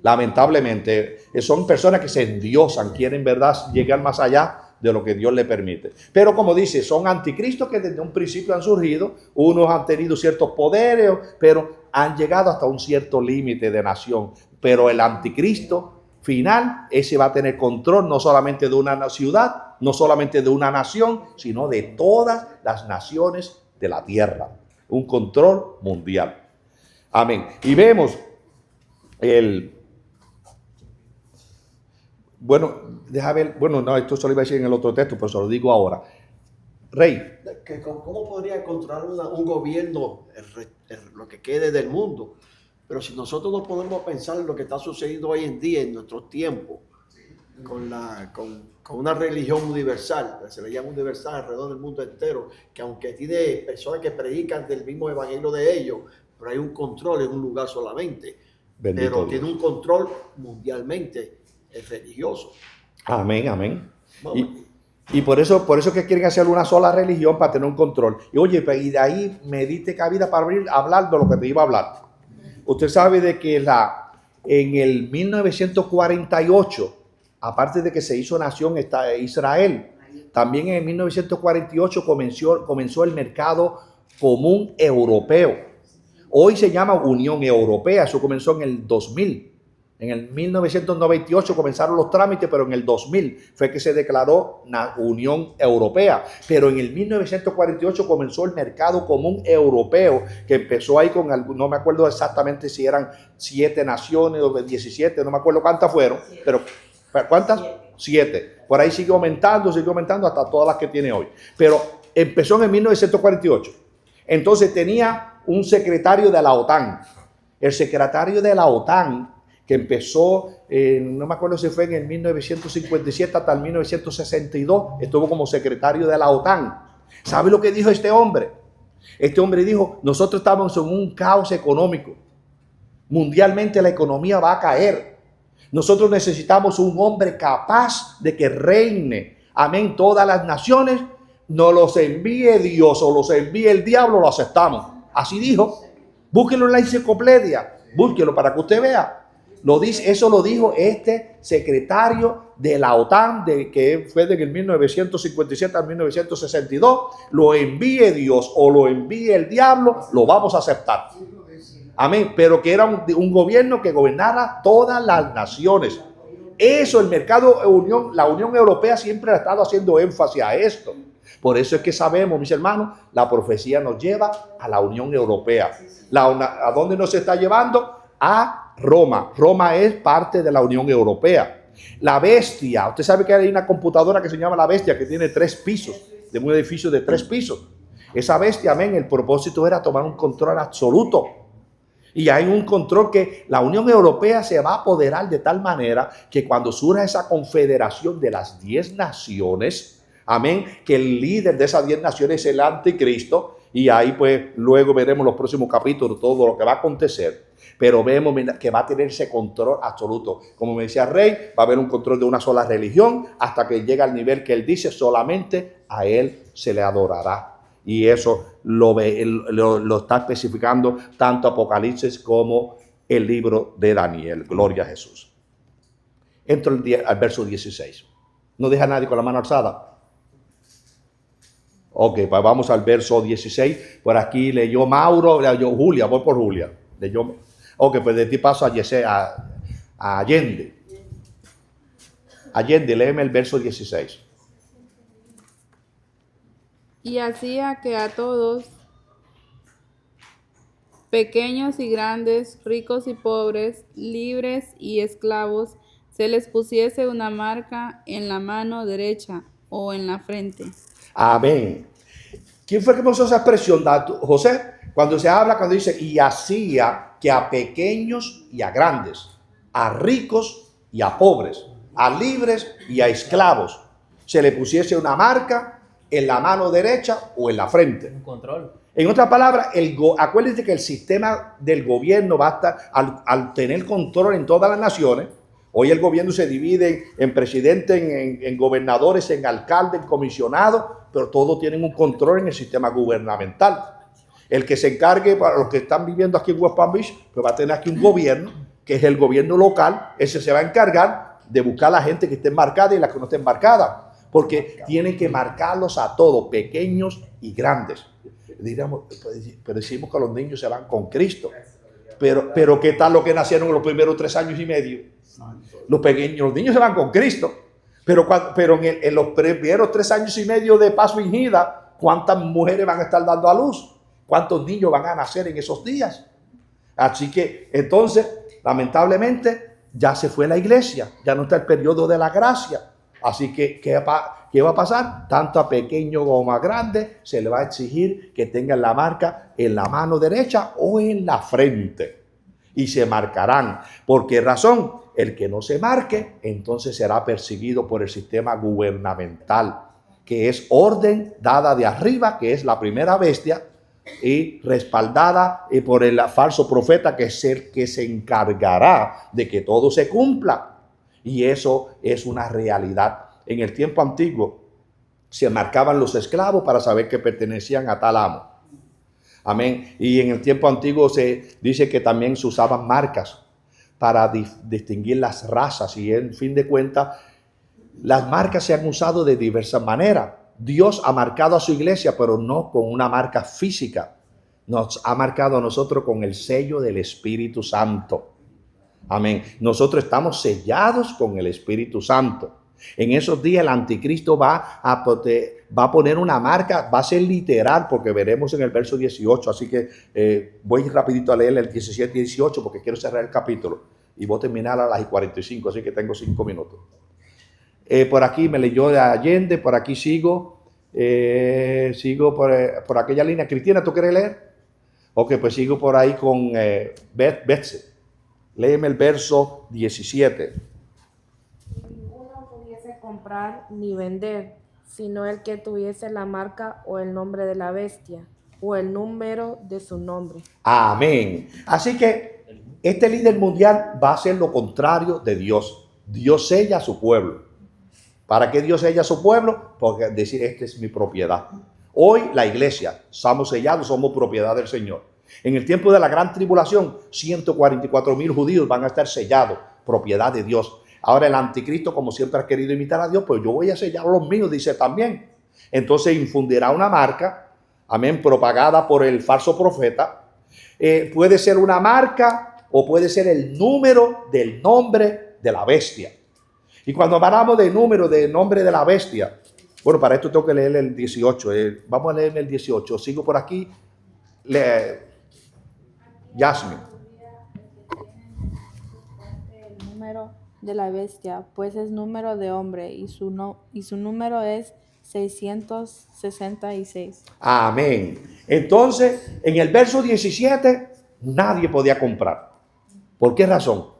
Speaker 1: Lamentablemente, son personas que se endiosan, quieren, ¿verdad?, llegar más allá de lo que Dios le permite. Pero como dice, son anticristos que desde un principio han surgido, unos han tenido ciertos poderes, pero han llegado hasta un cierto límite de nación. Pero el anticristo final, ese va a tener control no solamente de una ciudad, no solamente de una nación, sino de todas las naciones de la tierra. Un control mundial. Amén. Y vemos bueno, deja ver, bueno, no, esto se lo iba a decir en el otro texto, pero se lo digo ahora. Rey.
Speaker 12: ¿Cómo podría controlar un gobierno lo que quede del mundo? Pero si nosotros no podemos pensar en lo que está sucediendo hoy en día, en nuestros tiempos, con una religión universal, se le llama universal alrededor del mundo entero, que aunque tiene personas que predican del mismo evangelio de ellos, pero hay un control en un lugar solamente.
Speaker 1: Bendito
Speaker 12: pero
Speaker 1: Dios.
Speaker 12: tiene un control mundialmente religioso.
Speaker 1: Amén, amén. Y por eso que quieren hacer una sola religión para tener un control. Y oye, y de ahí me diste cabida para hablar de lo que te iba a hablar. Usted sabe de que en el 1948, aparte de que se hizo nación Israel, también en el 1948 comenzó el mercado común europeo. Hoy se llama Unión Europea, eso comenzó en el 2000. En el 1998 comenzaron los trámites, pero en el 2000 fue que se declaró la Unión Europea. Pero en el 1948 comenzó el mercado común europeo, que empezó ahí con, no me acuerdo exactamente si eran 7 naciones o 17, no me acuerdo cuántas fueron, pero ¿cuántas? 7. Por ahí sigue aumentando hasta todas las que tiene hoy. Pero empezó en el 1948. Entonces tenía un secretario de la OTAN. El secretario de la OTAN, que empezó, no me acuerdo si fue en el 1957 hasta el 1962, estuvo como secretario de la OTAN. ¿Sabe lo que dijo este hombre? Este hombre dijo, nosotros estamos en un caos económico. Mundialmente la economía va a caer. Nosotros necesitamos un hombre capaz de que reine, amén, todas las naciones. Nos los envíe Dios o los envíe el diablo, lo aceptamos. Así dijo. Búsquelo en la enciclopedia, búsquelo para que usted vea. Eso lo dijo este secretario de la OTAN, que fue desde el 1957 al 1962. Lo envíe Dios o lo envíe el diablo, lo vamos a aceptar. Amén. Pero que era un gobierno que gobernara todas las naciones. Eso, el mercado, la Unión Europea siempre ha estado haciendo énfasis a esto. Por eso es que sabemos, mis hermanos, la profecía nos lleva a la Unión Europea. ¿A dónde nos está llevando? A Roma. Roma es parte de la Unión Europea. La bestia, usted sabe que hay una computadora que se llama La Bestia, que tiene 3 pisos, de un edificio de 3 pisos. Esa bestia, amén, el propósito era tomar un control absoluto. Y hay un control que la Unión Europea se va a apoderar de tal manera que cuando surja esa confederación de las 10 naciones, amén, que el líder de esas 10 naciones es el anticristo. Y ahí pues luego veremos los próximos capítulos todo lo que va a acontecer. Pero vemos que va a tener ese control absoluto. Como me decía Rey, va a haber un control de una sola religión hasta que llegue al nivel que él dice, solamente a él se le adorará. Y eso lo está especificando tanto Apocalipsis como el libro de Daniel. Gloria a Jesús. Entro al verso 16. No deja a nadie con la mano alzada. Ok, pues vamos al verso 16. Por aquí leyó Mauro, leyó Julia, voy por Julia. Ok, pues de ti paso a Allende. Allende, léeme el verso 16.
Speaker 13: Y hacía que a todos, pequeños y grandes, ricos y pobres, libres y esclavos, se les pusiese una marca en la mano derecha o en la frente.
Speaker 1: Amén. ¿Quién fue que puso esa expresión? José, cuando dice, y hacía que a pequeños y a grandes, a ricos y a pobres, a libres y a esclavos, se le pusiese una marca en la mano derecha o en la frente.
Speaker 2: Un control.
Speaker 1: En otras palabras, acuérdense que el sistema del gobierno va a estar, al tener control en todas las naciones. Hoy el gobierno se divide en presidente, en gobernadores, en alcaldes, en comisionados, pero todos tienen un control en el sistema gubernamental. El que se encargue, para los que están viviendo aquí en West Palm Beach, pues va a tener aquí un gobierno, que es el gobierno local. Ese se va a encargar de buscar a la gente que esté marcada y la que no esté marcada, porque tienen que marcarlos a todos, pequeños y grandes. Diríamos, pero decimos que los niños se van con Cristo. Pero ¿qué tal los que nacieron en los primeros 3 años y medio? los niños se van con Cristo. Pero en los primeros 3 años y medio de paz fingida, ¿cuántas mujeres van a estar dando a luz? ¿Cuántos niños van a nacer en esos días? Así que entonces, lamentablemente, ya se fue la iglesia, ya no está el periodo de la gracia. Así que, ¿qué va a pasar? Tanto a pequeño como a grande se le va a exigir que tengan la marca en la mano derecha o en la frente. Y se marcarán. ¿Por qué razón? El que no se marque, entonces será perseguido por el sistema gubernamental, que es orden dada de arriba, que es la primera bestia, y respaldada por el falso profeta, que es el que se encargará de que todo se cumpla. Y eso es una realidad. En el tiempo antiguo se marcaban los esclavos para saber que pertenecían a tal amo. Amén. Y en el tiempo antiguo se dice que también se usaban marcas para distinguir las razas. Y en fin de cuentas, las marcas se han usado de diversas maneras. Dios ha marcado a su iglesia, pero no con una marca física. Nos ha marcado a nosotros con el sello del Espíritu Santo. Amén. Nosotros estamos sellados con el Espíritu Santo. En esos días el anticristo va a poner una marca, va a ser literal, porque veremos en el verso 18. Así que voy rapidito a leer el 17 y 18 porque quiero cerrar el capítulo. Y voy a terminar a las 45, así que tengo 5 minutos. Por aquí me leyó de Allende, por aquí sigo por aquella línea. Cristina, ¿tú quieres leer? Ok, pues sigo por ahí con Betsy. Léeme el verso 17.
Speaker 14: Ninguno pudiese comprar ni vender, sino el que tuviese la marca o el nombre de la bestia, o el número de su nombre.
Speaker 1: Amén. Así que este líder mundial va a hacer lo contrario de Dios. Dios sella a su pueblo. ¿Para qué Dios sella a su pueblo? Porque decir, esta es mi propiedad. Hoy la iglesia, somos sellados, somos propiedad del Señor. En el tiempo de la gran tribulación, 144,000 judíos van a estar sellados, propiedad de Dios. Ahora el anticristo, como siempre ha querido imitar a Dios, pues yo voy a sellar los míos, dice también. Entonces infundirá una marca, amén, propagada por el falso profeta. Puede ser una marca o puede ser el número del nombre de la bestia. Y cuando hablamos de número, del nombre de la bestia, bueno, para esto tengo que leer el 18. Vamos a leer el 18. Sigo por aquí. Yasmin.
Speaker 13: El número de la bestia, pues es número de hombre y su número es 666.
Speaker 1: Amén. Entonces, en el verso 17, nadie podía comprar. ¿Por qué razón?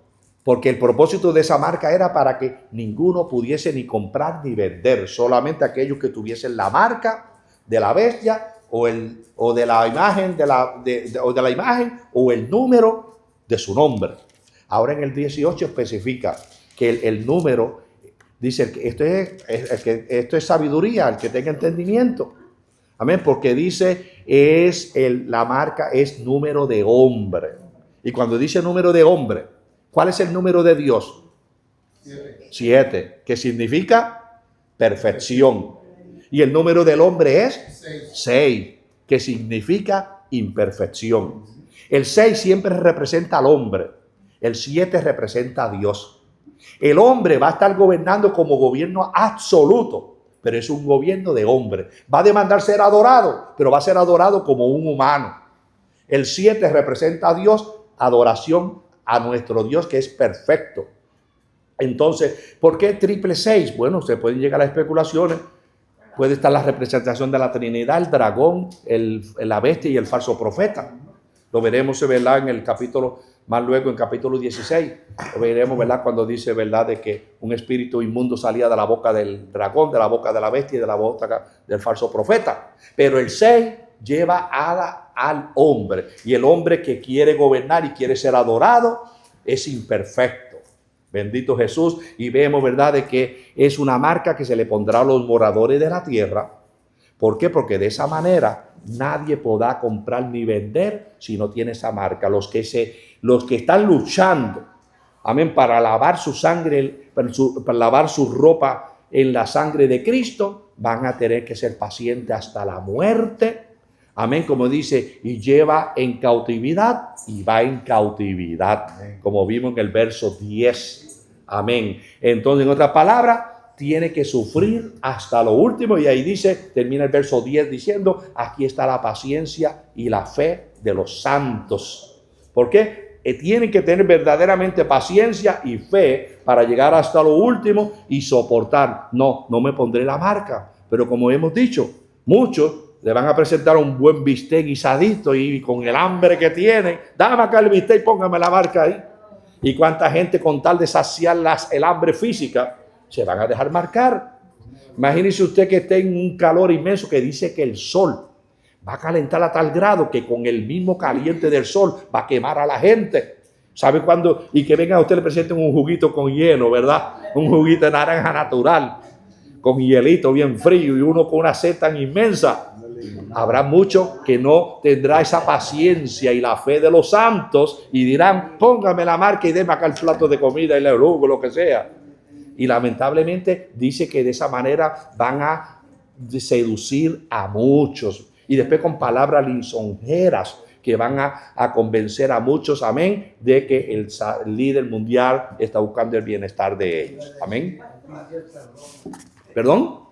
Speaker 1: Porque el propósito de esa marca era para que ninguno pudiese ni comprar ni vender, solamente aquellos que tuviesen la marca de la bestia o de la imagen o el número de su nombre. Ahora en el 18 especifica que el número, dice que esto es sabiduría, el que tenga entendimiento. Amén, porque dice la marca es número de hombre. Y cuando dice número de hombre, ¿cuál es el número de Dios? 7, que significa perfección. Y el número del hombre es 6, que significa imperfección. El 6 siempre representa al hombre. El 7 representa a Dios. El hombre va a estar gobernando como gobierno absoluto, pero es un gobierno de hombre. Va a demandar ser adorado, pero va a ser adorado como un humano. El 7 representa a Dios, adoración a nuestro Dios que es perfecto. Entonces, ¿por qué 666? Bueno, se pueden llegar a especulaciones. Puede estar la representación de la Trinidad, el dragón, la bestia y el falso profeta. Lo veremos, ¿verdad? En el capítulo, más luego en capítulo 16. Lo veremos, ¿verdad? Cuando dice, ¿verdad? De que un espíritu inmundo salía de la boca del dragón, de la boca de la bestia y de la boca del falso profeta. Pero el 6 lleva al hombre. Y el hombre que quiere gobernar y quiere ser adorado es imperfecto. Bendito Jesús. Y vemos, ¿verdad?, de que es una marca que se le pondrá a los moradores de la tierra. ¿Por qué? Porque de esa manera nadie podrá comprar ni vender si no tiene esa marca. Los que están luchando, amén, para lavar su sangre, para lavar su ropa en la sangre de Cristo, van a tener que ser pacientes hasta la muerte. Amén, como dice, y lleva en cautividad y va en cautividad, como vimos en el verso 10. Amén. Entonces, en otras palabras, tiene que sufrir hasta lo último. Y ahí dice, termina el verso 10 diciendo, aquí está la paciencia y la fe de los santos. ¿Por qué? Tienen que tener verdaderamente paciencia y fe para llegar hasta lo último y soportar. No me pondré la marca. Pero como hemos dicho, muchos le van a presentar un buen bistec guisadito y con el hambre que tienen, dame acá el bistec y póngame la marca ahí. Y cuánta gente con tal de saciar el hambre física se van a dejar marcar. Imagínese usted que esté en un calor inmenso que dice que el sol va a calentar a tal grado que con el mismo caliente del sol va a quemar a la gente. ¿Sabe cuándo? Y que venga a usted le presenten un juguito con hielo, ¿verdad? Un juguito de naranja natural, con hielito bien frío y uno con una sed tan inmensa. Habrá muchos que no tendrá esa paciencia y la fe de los santos y dirán, póngame la marca y déme acá el plato de comida y el jugo, lo que sea. Y lamentablemente dice que de esa manera van a seducir a muchos. Y después con palabras lisonjeras que van a convencer a muchos, amén, de que el líder mundial está buscando el bienestar de ellos. Amén. ¿Perdón?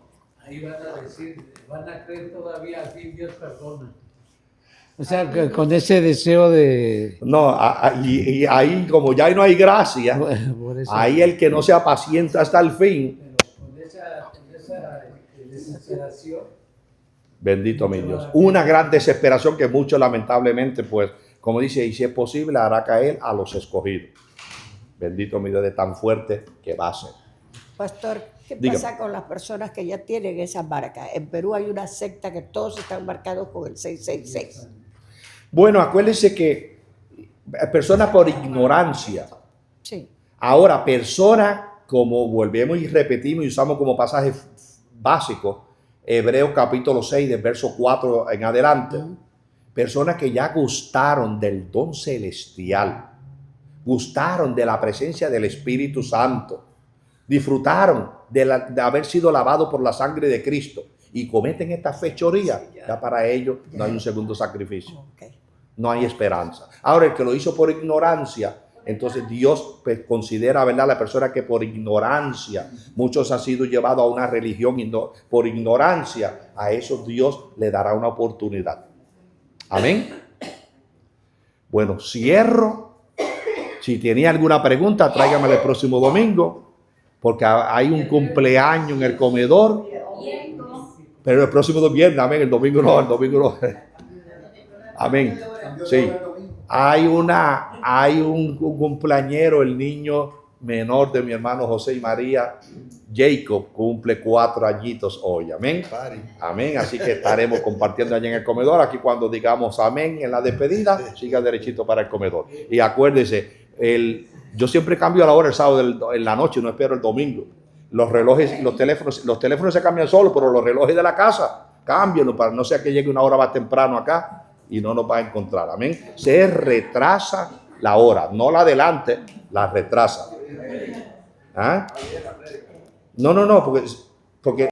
Speaker 15: Ahí van a decir, van a creer todavía, al fin Dios perdona. O sea, que con ese deseo de...
Speaker 1: No, y ahí como ya no hay gracia, ahí el que no se apacienta hasta el fin.
Speaker 15: Con esa desesperación.
Speaker 1: Bendito mi Dios. Una gran desesperación que muchos lamentablemente, pues, como dice, y si es posible, hará caer a los escogidos. Bendito mi Dios, de tan fuerte que va a ser.
Speaker 8: Pastor, ¿qué
Speaker 1: Dígame.
Speaker 8: pasa con las personas que ya tienen esas marcas? En Perú hay una secta que todos están marcados con el 666.
Speaker 1: Bueno, acuérdense que personas por ignorancia.
Speaker 8: Sí.
Speaker 1: Ahora, personas, como volvemos y repetimos y usamos como pasaje básico, Hebreos capítulo 6, del verso 4 en adelante, personas que ya gustaron del don celestial, gustaron de la presencia del Espíritu Santo, disfrutaron de haber sido lavados por la sangre de Cristo y cometen esta fechoría, ya para ellos no hay un segundo sacrificio. No hay esperanza. Ahora, el que lo hizo por ignorancia, entonces Dios pues, considera, ¿verdad?, la persona que por ignorancia, muchos han sido llevados a una religión por ignorancia, a esos Dios le dará una oportunidad. Amén. Bueno, cierro. Si tenía alguna pregunta, tráigame el próximo domingo, porque hay un cumpleaños en el comedor. Pero el próximo viernes, amén, el domingo no. Amén. Sí. Hay un cumpleañero, el niño menor de mi hermano José y María, Jacob, cumple 4 añitos hoy. Amén. Amén. Así que estaremos compartiendo allá en el comedor. Aquí cuando digamos amén en la despedida, siga derechito para el comedor. Y acuérdese, yo siempre cambio la hora el sábado en la noche, no espero el domingo. Los relojes y los teléfonos se cambian solos, pero los relojes de la casa, cámbienlo para no sea que llegue una hora más temprano acá y no nos va a encontrar. Amén. Se retrasa la hora, no la adelante, la retrasa. ¿Ah? No, porque